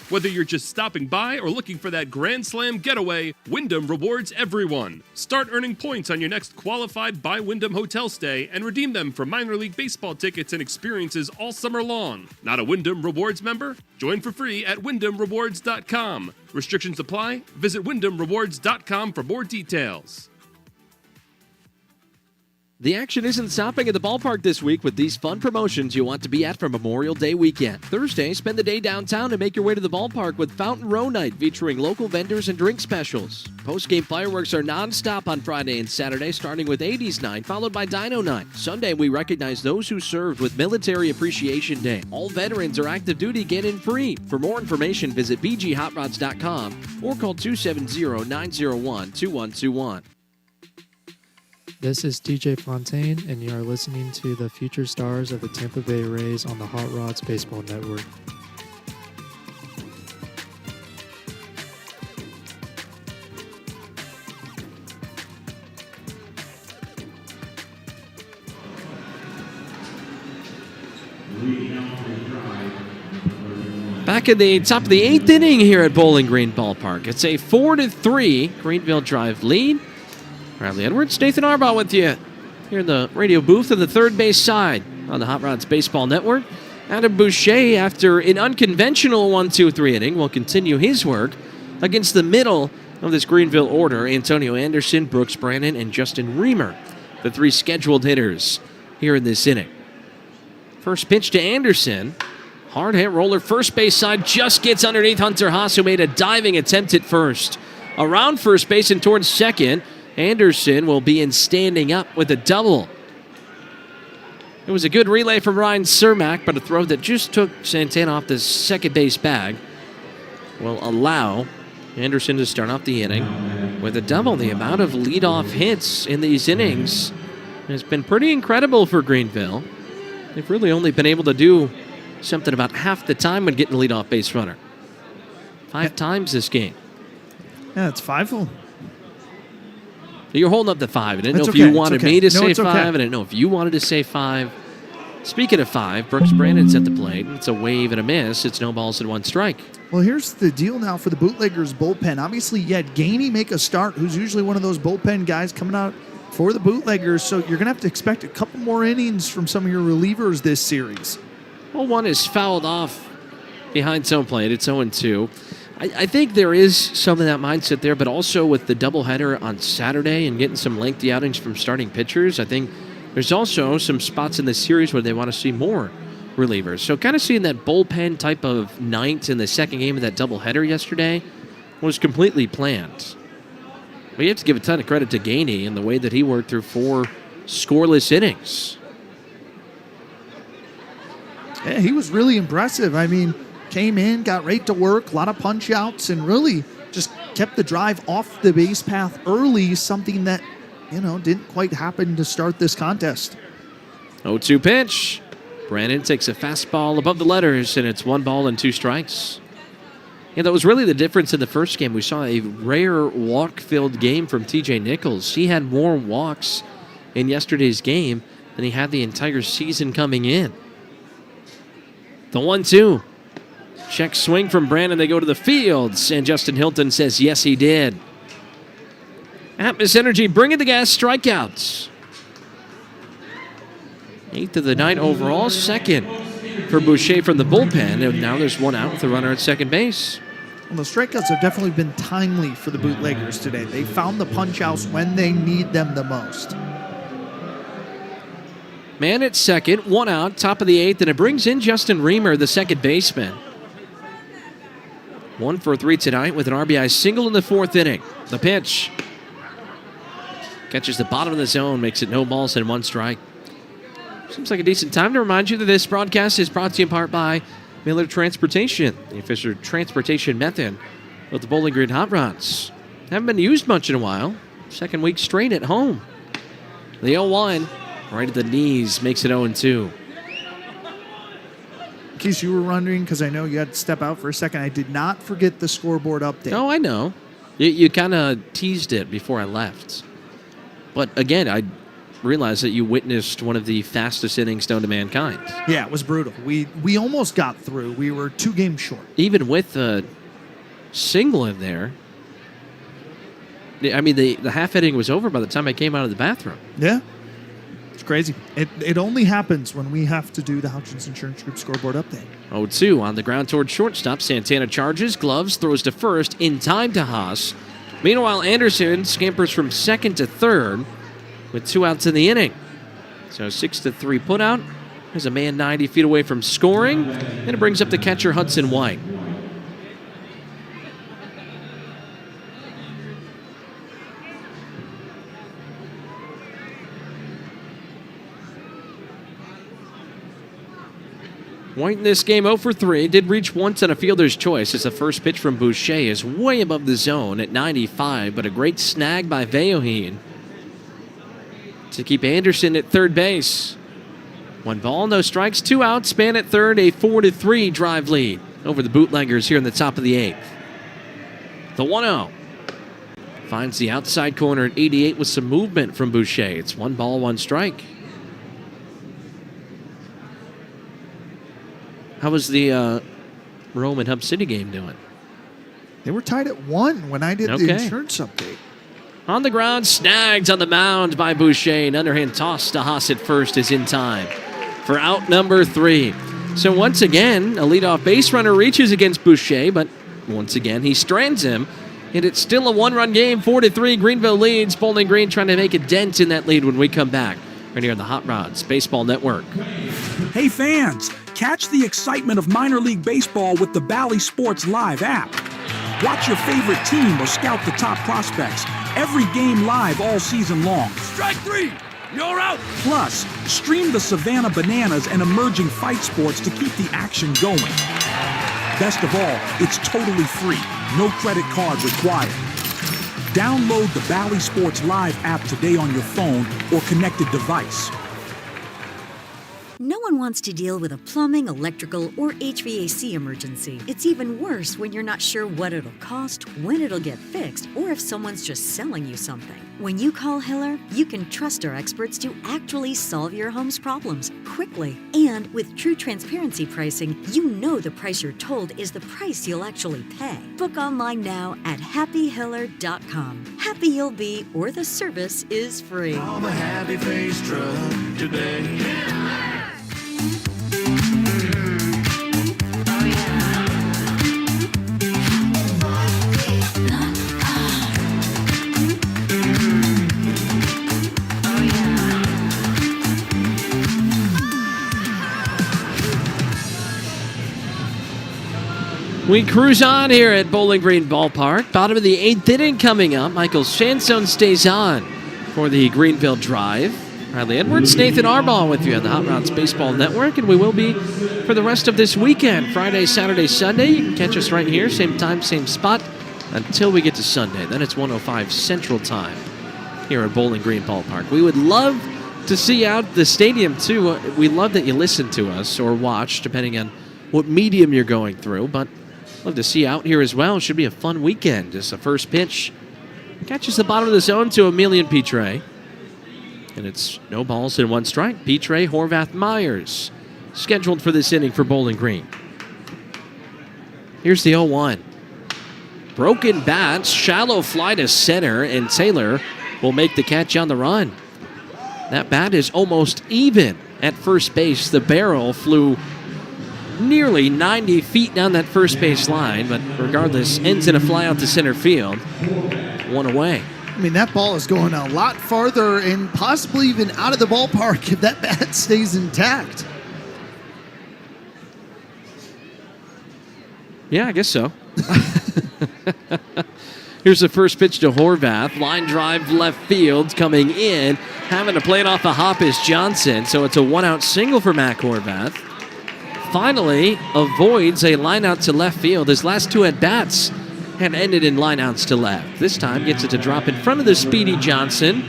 Whether you're just stopping by or looking for that Grand Slam getaway, Wyndham rewards everyone. Start earning points on your next qualified by Wyndham hotel stay and redeem them for minor league baseball tickets and experiences all summer long. Not a Wyndham Rewards member? Join for free at WyndhamRewards.com. Restrictions apply. Visit WyndhamRewards.com for more details. The action isn't stopping at the ballpark this week with these fun promotions you want to be at for Memorial Day weekend. Thursday, spend the day downtown and make your way to the ballpark with Fountain Row Night featuring local vendors and drink specials. Post-game fireworks are non-stop on Friday and Saturday, starting with 80s Night, followed by Dino Night. Sunday, we recognize those who served with Military Appreciation Day. All veterans or active duty get in free. For more information, visit bghotrods.com or call 270-901-2121. This is DJ Fontaine, and you are listening to the future stars of the Tampa Bay Rays on the Hot Rods Baseball Network. Back at the top of the 8th inning here at Bowling Green Ballpark. It's a 4-3 Greenville Drive lead. Bradley Edwards, Nathan Arbaugh with you here in the radio booth on the third base side on the Hot Rods Baseball Network. Adam Boucher, after an unconventional 1-2-3 inning, will continue his work against the middle of this Greenville order. Antonio Anderson, Brooks Brannon, and Justin Reamer, the 3 scheduled hitters here in this inning. First pitch to Anderson. Hard hit roller, first base side, just gets underneath Hunter Haas, who made a diving attempt at first. Around first base and towards second, Anderson will be in standing up with a double. It was a good relay from Ryan Cermak, but a throw that just took Santana off the second base bag will allow Anderson to start off the inning with a double. The amount of leadoff hits in these innings has been pretty incredible for Greenville. They've really only been able to do something about half the time when getting the leadoff base runner. 5 times this game. Yeah, it's 5 of them. You're holding up the 5. I didn't know if okay. you wanted me to say 5. Okay. I didn't know if you wanted to say 5. Speaking of 5, Brooks Brandon's at the plate. It's a wave and a miss. It's no balls and 1 strike. Well, here's the deal now for the Bootleggers bullpen. Obviously, you had Gainey make a start, who's usually one of those bullpen guys coming out for the Bootleggers, so you're going to have to expect a couple more innings from some of your relievers this series. Well, one is fouled off behind home plate. It's 0-2. I think there is some of that mindset there, but also with the doubleheader on Saturday and getting some lengthy outings from starting pitchers, I think there's also some spots in the series where they want to see more relievers. So kind of seeing that bullpen type of ninth in the second game of that doubleheader yesterday was completely planned. But you have to give a ton of credit to Gainey and the way that he worked through 4 scoreless innings. Yeah, he was really impressive. I mean, came in, got right to work, a lot of punch outs, and really just kept the drive off the base path early, something that, didn't quite happen to start this contest. 0-2 pitch. Brandon takes a fastball above the letters, and it's 1 ball and 2 strikes. Yeah, that was really the difference in the first game. We saw a rare walk-filled game from TJ Nichols. He had more walks in yesterday's game than he had the entire season coming in. The 1-2. Check swing from Brandon. They go to the fields, and Justin Hilton says, yes, he did. Atmos Energy bringing the gas, strikeouts. 8th of the night overall, 2nd for Boucher from the bullpen. And now there's 1 out with a runner at second base. Well, the strikeouts have definitely been timely for the Bootleggers today. They found the punch outs when they need them the most. Man at second, 1 out, top of the 8th, and it brings in Justin Reamer, the second baseman. 1 for 3 tonight with an RBI single in the 4th inning. The pitch. Catches the bottom of the zone, makes it no balls and 1 strike. Seems like a decent time to remind you that this broadcast is brought to you in part by Miller Transportation, the official transportation method of the Bowling Green Hot Rods. Haven't been used much in a while. 2nd week straight at home. The 0-1, right at the knees, makes it 0-2. In case you were wondering, because I know you had to step out for a second, I did not forget the scoreboard update. Oh, I know. You kind of teased it before I left. But again, I realized that you witnessed one of the fastest innings known to mankind. Yeah, it was brutal. We almost got through. We were 2 games short. Even with a single in there, I mean, the half inning was over by the time I came out of the bathroom. Yeah. It's crazy. It only happens when we have to do the Hutchins Insurance Group scoreboard update. 0-2 on the ground toward shortstop. Santana charges, gloves, throws to first, in time to Haas. Meanwhile, Anderson scampers from second to third with 2 outs in the inning. So 6-3 putout. There's a man 90 feet away from scoring, and it brings up the catcher Hudson White. White in this game 0 for 3. Did reach once on a fielder's choice as the first pitch from Boucher is way above the zone at 95, but a great snag by Veoheen to keep Anderson at third base. 1 ball, no strikes, 2 outs, span at third, a 4-3 drive lead over the Bootleggers here in the top of the 8th. The 1-0 finds the outside corner at 88 with some movement from Boucher. It's 1 ball, 1 strike. How was the Rome and Hub City game doing? They were tied at 1 when I did the insurance update. On the ground, snagged on the mound by Boucher. An underhand toss to Haas at first is in time for out number 3. So once again, a leadoff base runner reaches against Boucher, but once again he strands him. And it's still a 1-run game, 4-3. Greenville leads. Bowling Green trying to make a dent in that lead when we come back. Right here on the Hot Rods Baseball Network. Hey fans, catch the excitement of minor league baseball with the Bally Sports Live app. Watch your favorite team or scout the top prospects. Every game live all season long. Strike 3! You're out! Plus, stream the Savannah Bananas and emerging fight sports to keep the action going. Best of all, it's totally free. No credit card required. Download the Bally Sports Live app today on your phone or connected device. No one wants to deal with a plumbing, electrical, or HVAC emergency. It's even worse when you're not sure what it'll cost, when it'll get fixed, or if someone's just selling you something. When you call Hiller, you can trust our experts to actually solve your home's problems quickly. And with true transparency pricing, you know the price you're told is the price you'll actually pay. Book online now at happyhiller.com. Happy you'll be, or the service is free. Call the Happy Face Truck today. We cruise on here at Bowling Green Ballpark. Bottom of the 8th inning coming up. Michael Sansone stays on for the Greenville Drive. Riley Edwards, Nathan Arbaugh with you on the Hot Rods Baseball Network, and we will be for the rest of this weekend, Friday, Saturday, Sunday. You can catch us right here, same time, same spot, until we get to Sunday. Then it's 1:05 Central Time here at Bowling Green Ballpark. We would love to see you out the stadium, too. We love that you listen to us or watch, depending on what medium you're going through, but love to see you out here as well. It should be a fun weekend. Just the first pitch catches the bottom of the zone to Emilian Pitre. And it's no balls and 1 strike. Pitre, Horvath, Myers scheduled for this inning for Bowling Green. Here's the 0-1. Broken bats, shallow fly to center, and Taylor will make the catch on the run. That bat is almost even at first base. The barrel flew nearly 90 feet down that first base line, but regardless, ends in a fly out to center field. 1 away. I mean, that ball is going a lot farther and possibly even out of the ballpark if that bat stays intact. Yeah, I guess so. Here's the first pitch to Horvath. Line drive left field coming in. Having to play it off a hop is Johnson, so it's a 1-out single for Mac Horvath. Finally avoids a line out to left field. His last 2 at-bats had ended in lineouts to left. This time gets it to drop in front of the speedy Johnson.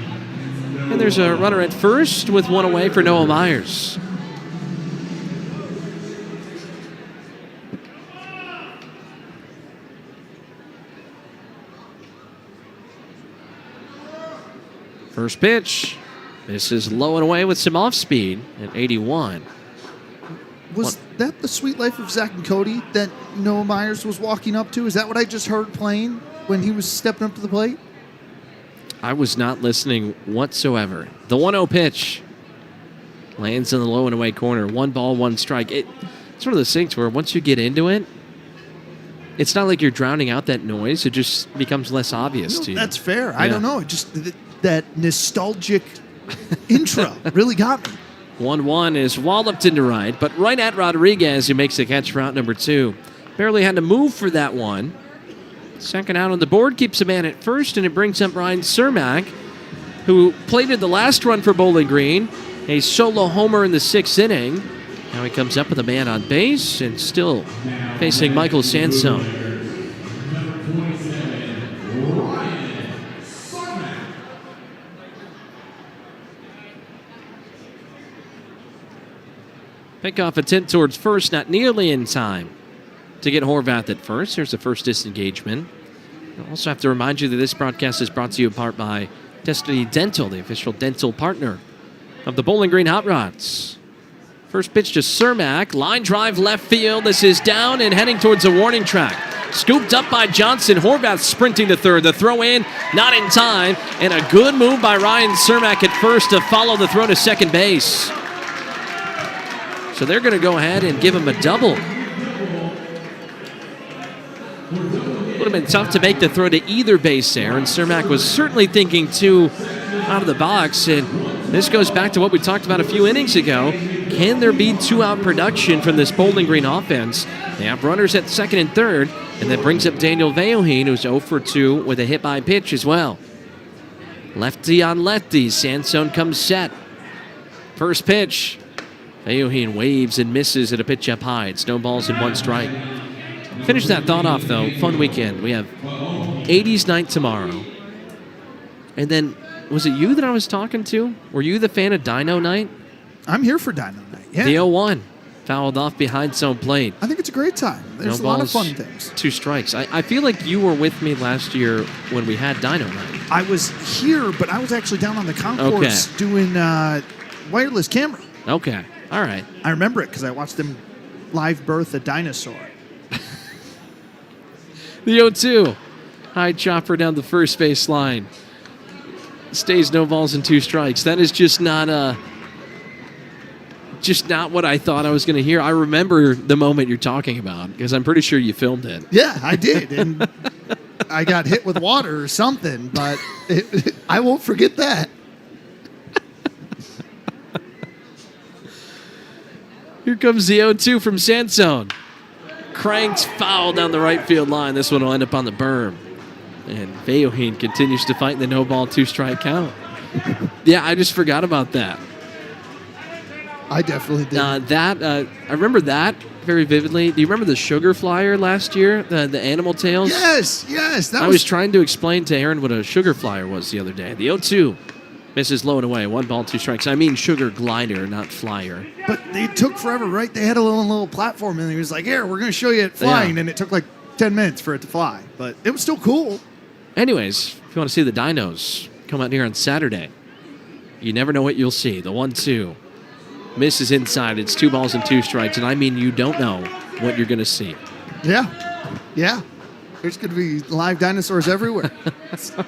And there's a runner at first with 1 away for Noah Myers. First pitch. This is low and away with some off speed at 81. Was that the Sweet Life of Zach and Cody that Noah Myers was walking up to? Is that what I just heard playing when he was stepping up to the plate? I was not listening whatsoever. The 1-0 pitch lands in the low and away corner. 1 ball, 1 strike. It's one of those things where once you get into it, it's not like you're drowning out that noise. It just becomes less obvious to you. That's fair. Yeah. I don't know. Just that nostalgic intro really got me. 1-1 is walloped into right, but right at Rodriguez, who makes the catch for out number 2. Barely had to move for that one. Second out on the board keeps a man at first, and it brings up Ryan Cermak, who plated the last run for Bowling Green, a solo homer in the 6th inning. Now he comes up with a man on base and still facing Michael Sansone. Pickoff attempt towards first, not nearly in time to get Horvath at first. Here's the first disengagement. I also have to remind you that this broadcast is brought to you in part by Destiny Dental, the official dental partner of the Bowling Green Hot Rods. First pitch to Cermak, line drive left field. This is down and heading towards the warning track. Scooped up by Johnson. Horvath sprinting to third. The throw in, not in time, and a good move by Ryan Cermak at first to follow the throw to second base. So they're going to go ahead and give him a double. Would have been tough to make the throw to either base there, and Cermak was certainly thinking 2 out of the box. And this goes back to what we talked about a few innings ago. Can there be 2-out production from this Bowling Green offense? They have runners at second and third, and that brings up Daniel Veoheen, who's 0 for 2 with a hit by pitch as well. Lefty on lefty. Sansone comes set. First pitch. Veoheen waves and misses at a pitch up high. It's no balls and 1 strike. Finish that thought off, though. Fun weekend. We have 80s night tomorrow. And then, was it you that I was talking to? Were you the fan of Dino Night? I'm here for Dino Night, yeah. The 0-1. Fouled off behind zone plate. I think it's a great time. There's a lot of fun things. 2 strikes. I feel like you were with me last year when we had Dino Night. I was here, but I was actually down on the concourse doing wireless camera. Okay. All right. I remember it because I watched them live birth a dinosaur. The 0-2. High chopper down the first base line. Stays no balls and 2 strikes. That is just not what I thought I was going to hear. I remember the moment you're talking about because I'm pretty sure you filmed it. Yeah, I did. And I got hit with water or something, but I won't forget that. Here comes the 0-2 from Sansone. cranked foul down the right field line. This one will end up on the berm. And Vayohin continues to fight in the no ball, 2-strike count. Yeah, I just forgot about that. I definitely did. I remember that very vividly. Do you remember the sugar flyer last year? The animal tails? Yes. I was trying to explain to Aaron what a sugar flyer was the other day. The 0-2 misses low and away. 1 ball, 2 strikes. I mean sugar glider, not flyer. But it took forever, right? They had a little platform, and he was like, here, we're going to show you it flying. Yeah. And it took like 10 minutes for it to fly. But it was still cool. Anyways, if you want to see the dinos, come out here on Saturday. You never know what you'll see. The 1-2 misses inside. It's 2 balls and 2 strikes. And I mean, you don't know what you're going to see. Yeah. There's going to be live dinosaurs everywhere. It's going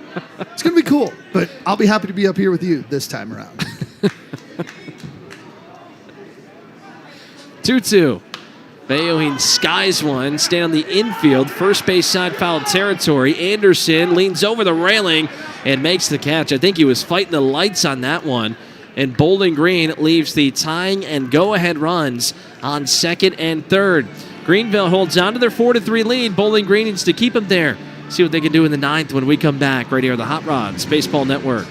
to be cool. But I'll be happy to be up here with you this time around. 2-2. Vayohin skies one, staying on the infield, first base side foul territory. Anderson leans over the railing and makes the catch. I think he was fighting the lights on that one. And Bowling Green leaves the tying and go-ahead runs on second and third. Greenville holds on to their 4-3 lead. Bowling Green needs to keep them there. See what they can do in the ninth when we come back right here on the Hot Rods Baseball Network.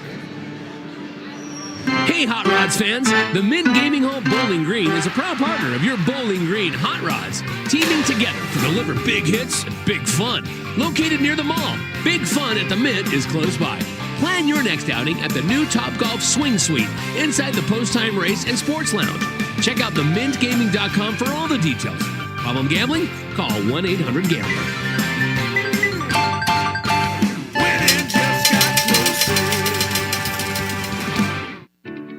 Hey, Hot Rods fans! The Mint Gaming Hall Bowling Green is a proud partner of your Bowling Green Hot Rods, teaming together to deliver big hits and big fun. Located near the mall, Big Fun at the Mint is close by. Plan your next outing at the new Topgolf Swing Suite inside the Post-Time Race and Sports Lounge. Check out themintgaming.com for all the details. Problem gambling? Call 1-800-GAMBLER.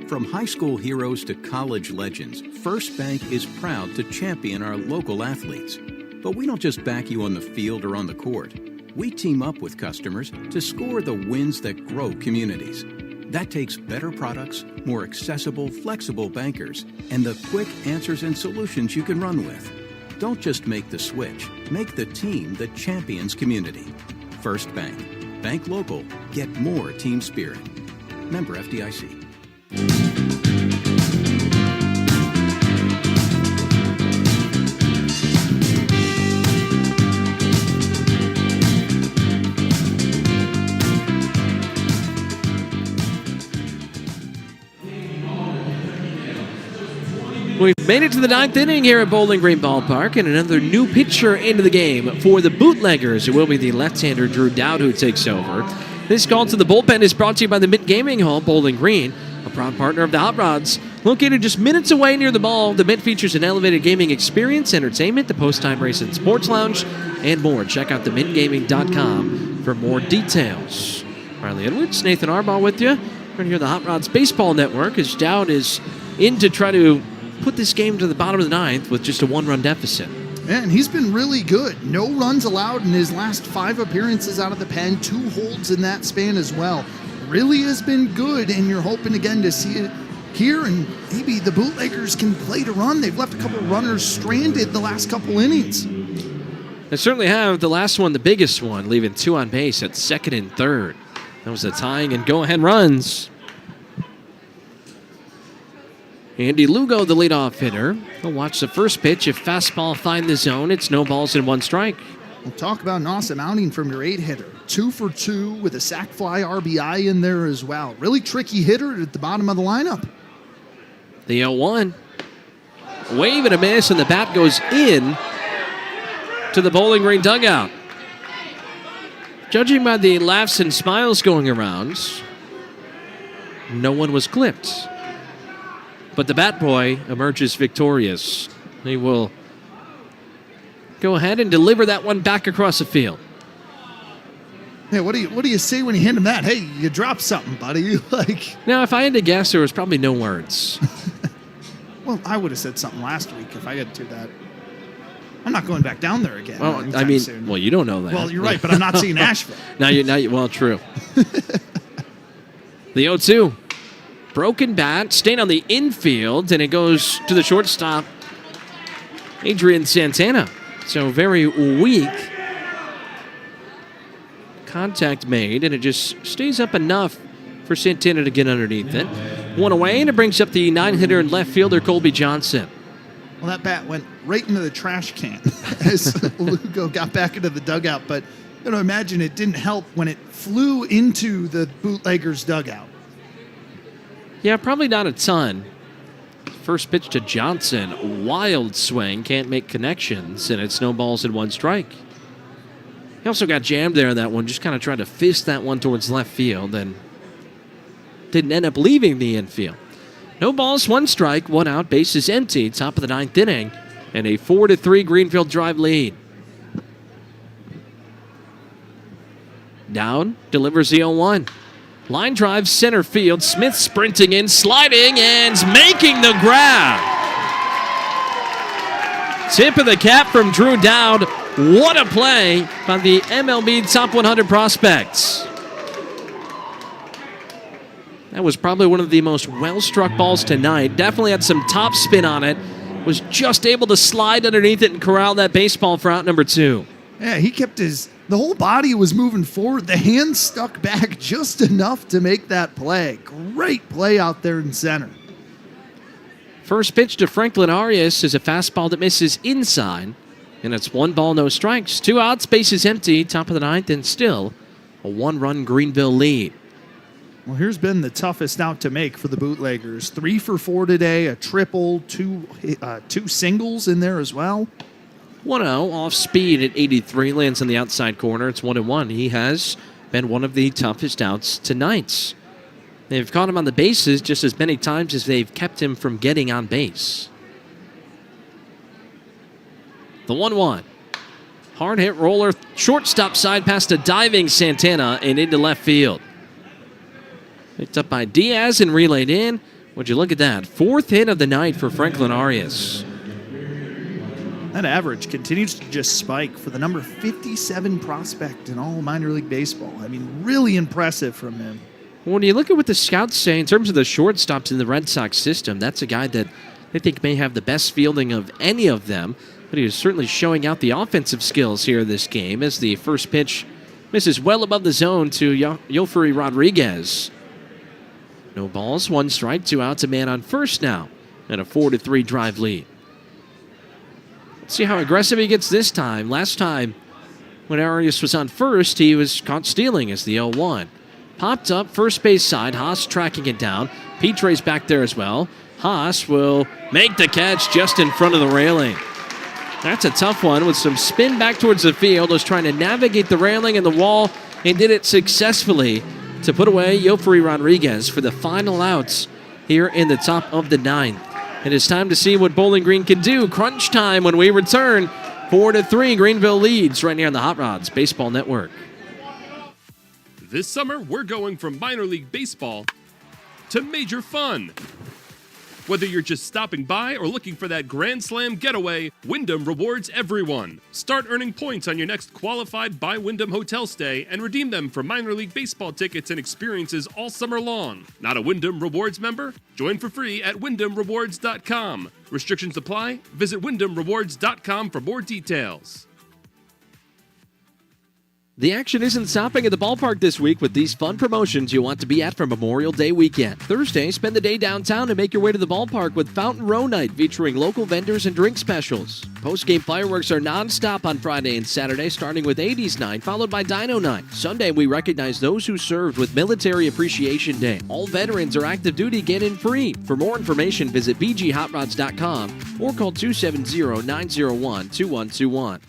From high school heroes to college legends, First Bank is proud to champion our local athletes. But we don't just back you on the field or on the court. We team up with customers to score the wins that grow communities. That takes better products, more accessible, flexible bankers, and the quick answers and solutions you can run with. Don't just make the switch. Make the team that champions community. First Bank. Bank local. Get more team spirit. Member FDIC. We've made it to the ninth inning here at Bowling Green Ballpark, and another new pitcher into the game for the Bootleggers. It will be the left-hander Drew Dowd who takes over. This call to the bullpen is brought to you by the Mint Gaming Hall Bowling Green, a proud partner of the Hot Rods. Located just minutes away near the mall, the Mint features an elevated gaming experience, entertainment, the Post-Time Race and Sports Lounge, and more. Check out themintgaming.com for more details. Riley Edwards, Nathan Arbaugh with you. Right here on the Hot Rods Baseball Network as Dowd is in to try to put this game to the bottom of the ninth with just a 1-run deficit. And he's been really good. No runs allowed in his last 5 appearances out of the pen, 2 holds in that span as well. Really has been good, and you're hoping again to see it here, and maybe the Bootleggers can play to run. They've left a couple runners stranded the last couple innings. They certainly have. The last one, the biggest one, leaving 2 on base at second and third. That was the tying and go-ahead runs. Andy Lugo, the leadoff hitter. He'll watch the first pitch. If fastball find the zone, it's no balls and 1 strike. We'll talk about an awesome outing from your 8-hitter. 2 for 2 with a sac fly RBI in there as well. Really tricky hitter at the bottom of the lineup. The 0-1. Wave and a miss, and the bat goes in to the Bowling Green dugout. Judging by the laughs and smiles going around, no one was clipped. But the bat boy emerges victorious. He will go ahead and deliver that one back across the field. Hey, what do you say when you hand him that? Hey, you dropped something, buddy. Now, if I had to guess, there was probably no words. Well, I would have said something last week if I had to do that. I'm not going back down there again. Well, I mean, soon. Well, you don't know that. Well, you're right, but I'm not seeing Asheville. Now you. Well, true. The 0-2. Broken bat, staying on the infield, and it goes to the shortstop, Adrian Santana. So very weak. Contact made, and it just stays up enough for Santana to get underneath it. 1 away, and it brings up the 9-hitter and left fielder Colby Johnson. Well, that bat went right into the trash can as Lugo got back into the dugout. But imagine it didn't help when it flew into the bootlegger's dugout. Yeah, probably not a ton. First pitch to Johnson. Wild swing. Can't make connections. And it's no balls and 1 strike. He also got jammed there in that one. Just kind of tried to fist that one towards left field. And didn't end up leaving the infield. No balls, 1 strike, 1 out, bases empty, top of the 9th inning, and a 4-3 Greenville Drive lead. Down, delivers the 0-1. Line drive, center field, Smith sprinting in, sliding, and making the grab. Tip of the cap from Drew Dowd. What a play by the MLB Top 100 prospects. That was probably one of the most well-struck balls tonight. Definitely had some top spin on it. Was just able to slide underneath it and corral that baseball for out number 2. Yeah, he kept the whole body was moving forward. The hands stuck back just enough to make that play. Great play out there in center. First pitch to Franklin Arias is a fastball that misses inside. And it's 1 ball, no strikes. 2 outs, bases empty, top of the 9th, and still a 1-run Greenville lead. Well, here's been the toughest out to make for the Bootleggers. 3 for 4 today, a triple, two singles in there as well. 1-0 off speed at 83, lands in the outside corner. It's 1-1. He has been one of the toughest outs tonight. They've caught him on the bases just as many times as they've kept him from getting on base. The 1-1. Hard hit roller, shortstop side past a diving Santana and into left field. Picked up by Diaz and relayed in. Would you look at that? 4th hit of the night for Franklin Arias. That average continues to just spike for the number 57 prospect in all minor league baseball. I mean, really impressive from him. When you look at what the scouts say in terms of the shortstops in the Red Sox system, that's a guy that they think may have the best fielding of any of them. But he is certainly showing out the offensive skills here this game as the first pitch misses well above the zone to Yofuri Rodriguez. No balls, 1 strike, 2 outs, a man on first now, and a 4-3 drive lead. Let's see how aggressive he gets this time. Last time, when Arias was on first, he was caught stealing as the 0-1. Popped up, first base side, Haas tracking it down. Petre's back there as well. Haas will make the catch just in front of the railing. That's a tough one with some spin back towards the field. Was trying to navigate the railing and the wall and did it successfully to put away Yofuri Rodriguez for the final outs here in the top of the 9th. It is time to see what Bowling Green can do. Crunch time when we return. 4-3, Greenville leads right here on the Hot Rods Baseball Network. This summer, we're going from minor league baseball to major fun. Whether you're just stopping by or looking for that Grand Slam getaway, Wyndham rewards everyone. Start earning points on your next qualified by Wyndham hotel stay and redeem them for minor league baseball tickets and experiences all summer long. Not a Wyndham Rewards member? Join for free at WyndhamRewards.com. Restrictions apply. Visit WyndhamRewards.com for more details. The action isn't stopping at the ballpark this week with these fun promotions you want to be at for Memorial Day weekend. Thursday, spend the day downtown and make your way to the ballpark with Fountain Row Night featuring local vendors and drink specials. Post-game fireworks are non-stop on Friday and Saturday, starting with 80s Night, followed by Dino Night. Sunday, we recognize those who served with Military Appreciation Day. All veterans or active duty get in free. For more information, visit bghotrods.com or call 270-901-2121.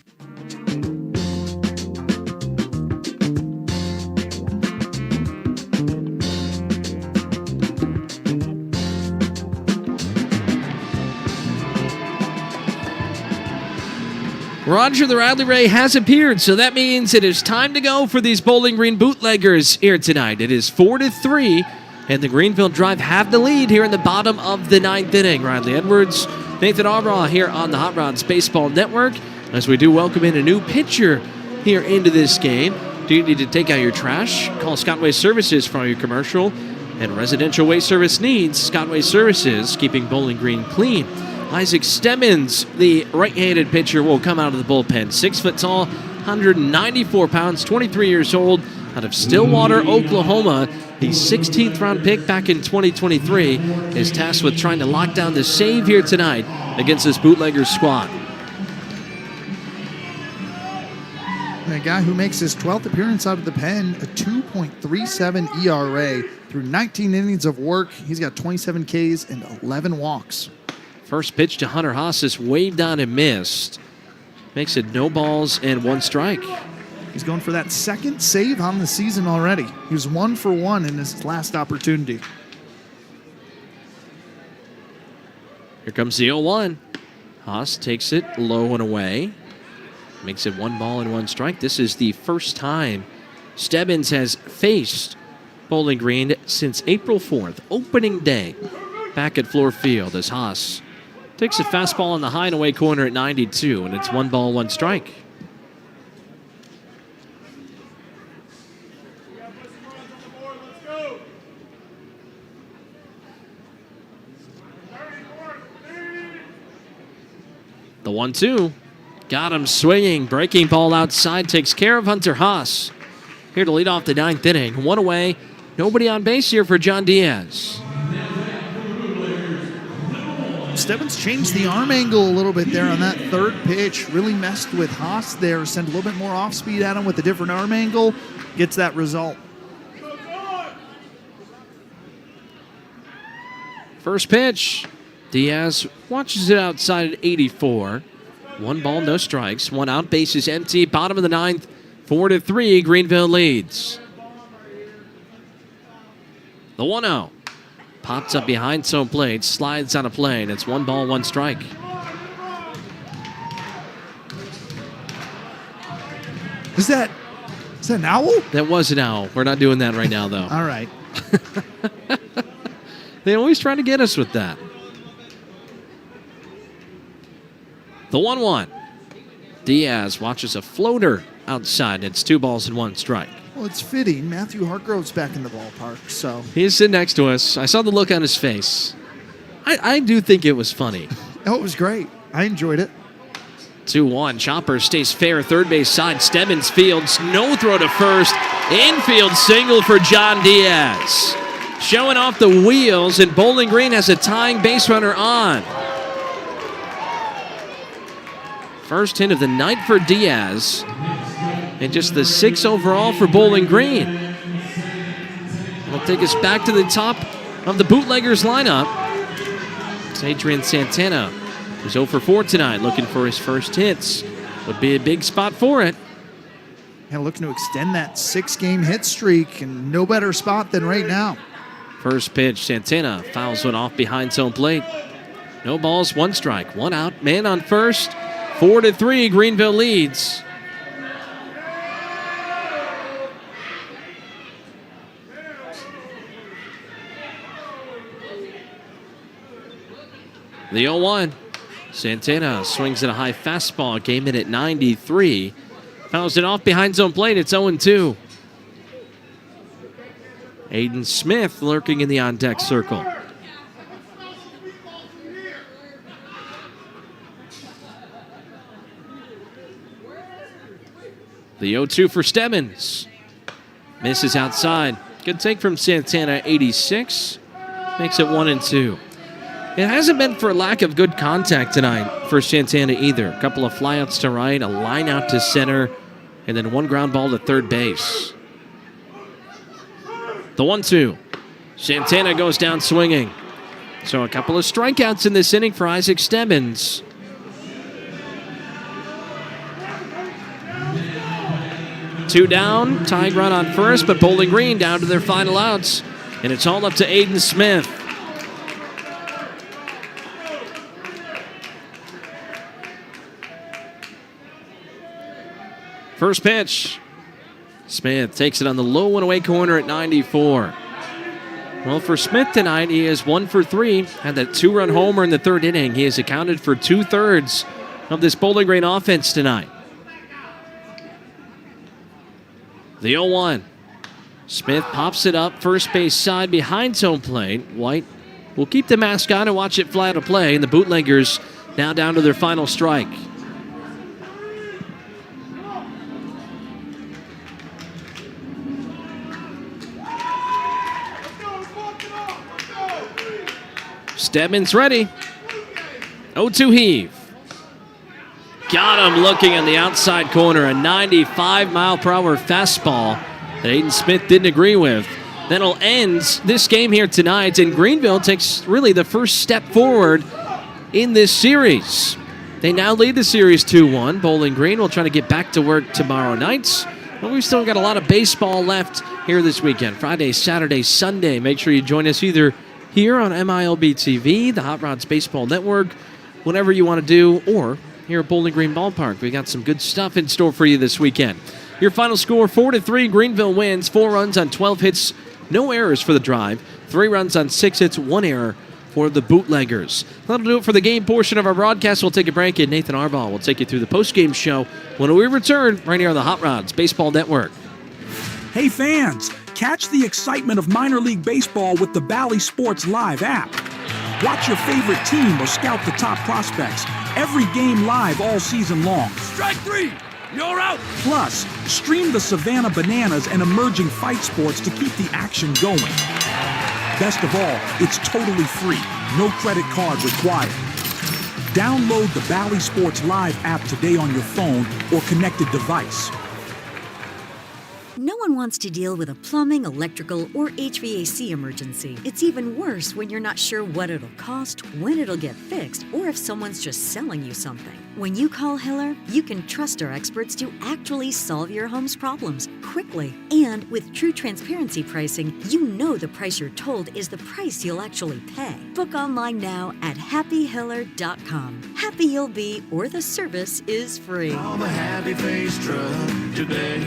Roger the Radley Ray has appeared, so that means it is time to go for these Bowling Green Bootleggers here tonight. It is 4-3, and the Greenville Drive have the lead here in the bottom of the 9th inning. Riley Edwards, Nathan Arbaugh here on the Hot Rods Baseball Network, as we do welcome in a new pitcher here into this game. Do you need to take out your trash? Call Scott Waste Services for all your commercial and residential waste service needs. Scott Waste Services, keeping Bowling Green clean. Isaac Stemmons, the right-handed pitcher, will come out of the bullpen. 6 foot tall, 194 pounds, 23 years old, out of Stillwater, Oklahoma. The 16th round pick back in 2023 is tasked with trying to lock down the save here tonight against this Bootleggers squad. A guy who makes his 12th appearance out of the pen, a 2.37 ERA through 19 innings of work. He's got 27 Ks and 11 walks. First pitch to Hunter Haas is waved on and missed. Makes it no balls and 1 strike. He's going for that second save on the season already. He was 1 for 1 in his last opportunity. Here comes the 0-1. Haas takes it low and away. Makes it 1 ball and 1 strike. This is the first time Stebbins has faced Bowling Green since April 4th, opening day, back at Fluor Field, as Haas takes a fastball on the high and away corner at 92, and it's 1 ball, 1 strike. The 1-2. Got him swinging. Breaking ball outside. Takes care of Hunter Haas. Here to lead off the 9th inning. 1 away. Nobody on base here for John Diaz. Stebbins changed the arm angle a little bit there on that third pitch. Really messed with Haas there. Sent a little bit more off speed at him with a different arm angle. Gets that result. First pitch. Diaz watches it outside at 84. 1 ball, no strikes. 1 out, base is empty. Bottom of the 9th, 4-3. Greenville leads. The 1-0. Pops up behind home plate, slides on a play, and it's 1 ball, 1 strike. Is that an owl? That was an owl. We're not doing that right now, though. All right. They always try to get us with that. The 1-1. Diaz watches a floater outside. It's 2 balls and 1 strike. Well, it's fitting. Matthew Hargrove's back in the ballpark, so. He's sitting next to us. I saw the look on his face. I do think it was funny. Oh, it was great. I enjoyed it. 2-1. Chopper stays fair. Third base side. Stebbins fields. No throw to first. Infield single for John Diaz. Showing off the wheels, and Bowling Green has a tying base runner on. First hit of the night for Diaz, and just the 6th overall for Bowling Green. It'll take us back to the top of the Bootleggers lineup. It's Adrian Santana, who's 0 for 4 tonight, looking for his first hits. Would be a big spot for it. And looking to extend that 6-game hit streak, and no better spot than right now. First pitch, Santana fouls one off behind home plate. No balls, 1 strike, 1 out, man on first. 4-3, Greenville leads. The 0-1. Santana swings at a high fastball, game in at 93. Fouls it off behind zone plate, it's 0-2. Aiden Smith lurking in the on-deck circle. The 0-2 for Stebbins. Misses outside. Good take from Santana, 86. Makes it 1-2. It hasn't been for lack of good contact tonight for Santana either. A couple of flyouts to right, a line out to center, and then 1 ground ball to third base. The 1-2. Santana goes down swinging. So a couple of strikeouts in this inning for Isaac Stebbins. Two down, tying run on first, but Bowling Green down to their final outs. And it's all up to Aiden Smith. First pitch. Smith takes it on the low and away corner at 94. Well, for Smith tonight, he is 1 for 3. Had that 2-run homer in the 3rd inning. He has accounted for 2/3 of this Bowling Green offense tonight. The 0-1. Smith pops it up first base side behind home plate. White will keep the mask on and watch it fly to play. And the Bootleggers now down to their final strike. Stedman's ready. 0-2 heave. Got him looking on the outside corner. A 95-mile-per-hour fastball that Aiden Smith didn't agree with. That'll end this game here tonight, and Greenville takes really the first step forward in this series. They now lead the series 2-1. Bowling Green will try to get back to work tomorrow night. But we've still got a lot of baseball left here this weekend. Friday, Saturday, Sunday. Make sure you join us either here on MILB TV, the Hot Rods Baseball Network, whatever you want to do, or here at Bowling Green Ballpark. We got some good stuff in store for you this weekend. Your final score, 4-3. Greenville wins. 4 runs on 12 hits. No errors for the Drive. 3 runs on 6 hits. 1 error for the Bootleggers. That'll do it for the game portion of our broadcast. We'll take a break, and Nathan Arbaugh will take you through the post-game show when we return right here on the Hot Rods Baseball Network. Hey fans, catch the excitement of minor league baseball with the Bally Sports Live app. Watch your favorite team or scout the top prospects. Every game live all season long. Strike 3! You're out! Plus, stream the Savannah Bananas and emerging fight sports to keep the action going. Best of all, it's totally free. No credit card required. Download the Bally Sports Live app today on your phone or connected device. No one wants to deal with a plumbing, electrical, or HVAC emergency. It's even worse when you're not sure what it'll cost, when it'll get fixed, or if someone's just selling you something. When you call Hiller, you can trust our experts to actually solve your home's problems quickly. And with true transparency pricing, you know the price you're told is the price you'll actually pay. Book online now at happyhiller.com. Happy you'll be, or the service is free. Call the Happy Face Truck today.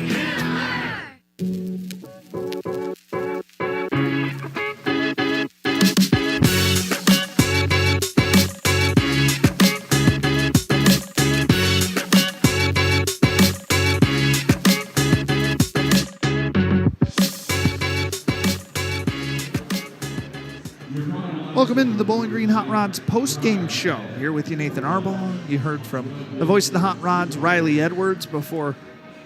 Welcome into the Bowling Green Hot Rods post-game show. Here with you, Nathan Arbaugh. You heard from the voice of the Hot Rods, Riley Edwards, before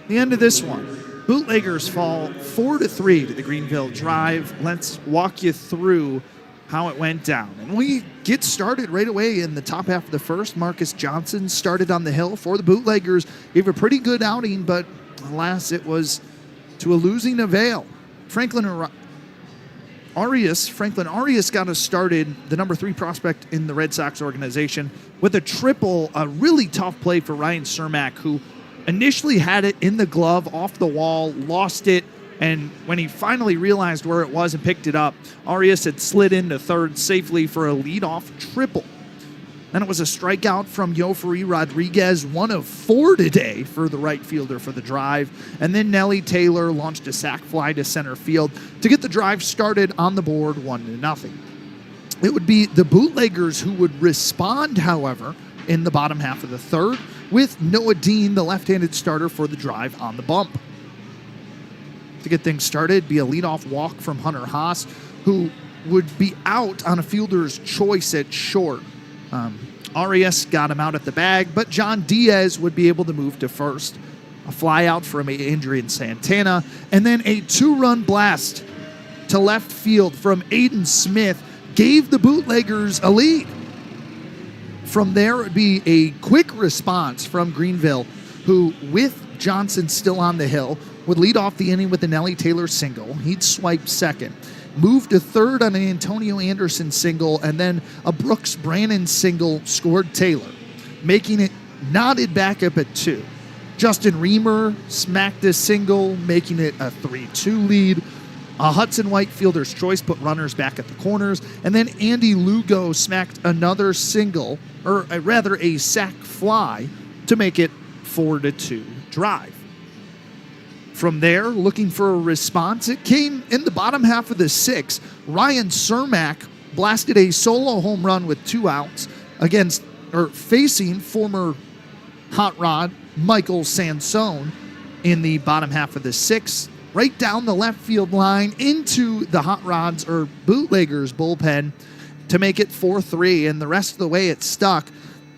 the end of this one. Bootleggers fall 4-3 to the Greenville Drive. Let's walk you through how it went down. And we get started right away in the top half of the first. Marcus Johnson started on the hill for the Bootleggers. Gave a pretty good outing, but alas, it was to a losing avail. Franklin Arias got us started, the number 3 prospect in the Red Sox organization, with a triple, a really tough play for Ryan Cermak, who initially had it in the glove, off the wall, lost it, and when he finally realized where it was and picked it up, Arias had slid into third safely for a leadoff triple. Then it was a strikeout from Yofri Rodriguez, 1 of 4 today for the right fielder for the Drive. And then Nelly Taylor launched a sac fly to center field to get the Drive started on the board 1-0. It would be the Bootleggers who would respond, however, in the bottom half of the third, with Noah Dean, the left-handed starter for the Drive, on the bump. To get things started, be a leadoff walk from Hunter Haas, who would be out on a fielder's choice at short. Arias got him out at the bag, but John Diaz would be able to move to first. A fly out from Adrian Santana, and then a 2-run blast to left field from Aiden Smith gave the Bootleggers a lead. From there, it would be a quick response from Greenville, who, with Johnson still on the hill, would lead off the inning with a Nelly Taylor single. He'd swipe second. Moved to third on an Antonio Anderson single, and then a Brooks Brannon single scored Taylor, making it knotted back up at 2. Justin Reamer smacked a single, making it a 3-2 lead. A Hudson White fielder's choice put runners back at the corners, and then Andy Lugo smacked another single, or rather a sac fly, to make it 4-2 Drive. From there, looking for a response, it came in the bottom half of the 6th. Ryan Cermak blasted a solo home run with 2 outs facing former Hot Rod Michael Sansone in the bottom half of the 6th, right down the left field line into the Hot Rods or Bootleggers bullpen to make it 4-3, and the rest of the way it stuck.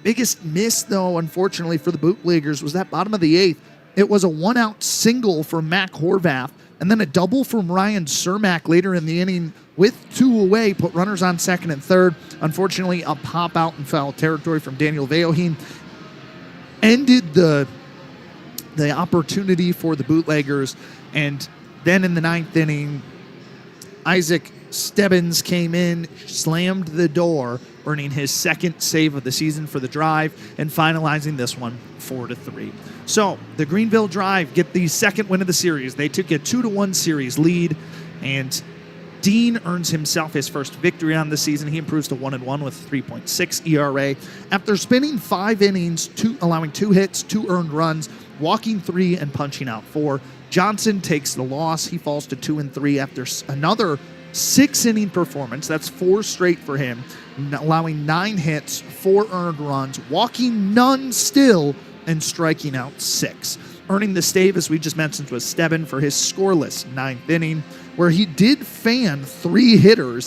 Biggest miss, though, unfortunately for the Bootleggers, was that bottom of the 8th. It was a 1-out single for Mac Horvath, And then a double from Ryan Cermak later in the inning with 2 away, put runners on second and third. Unfortunately, a pop out in foul territory from Daniel Veohin ended the opportunity for the Bootleggers. And then in the 9th inning, Isaac Stebbins came in, slammed the door, earning his second save of the season for the Drive and finalizing this one 4-3. So the Greenville Drive get the second win of the series. They took a 2-1 series lead, and Dean earns himself his first victory on the season. He improves to 1-1 with 3.6 ERA. After spending 5 innings, allowing 2 hits, 2 earned runs, walking 3 and punching out 4, Johnson takes the loss. He falls to 2-3 after another 6-inning performance. That's 4 straight for him, allowing 9 hits, 4 earned runs, walking none still, and striking out 6. Earning the stave, as we just mentioned, was Stebbin for his scoreless 9th inning, where he did fan 3 hitters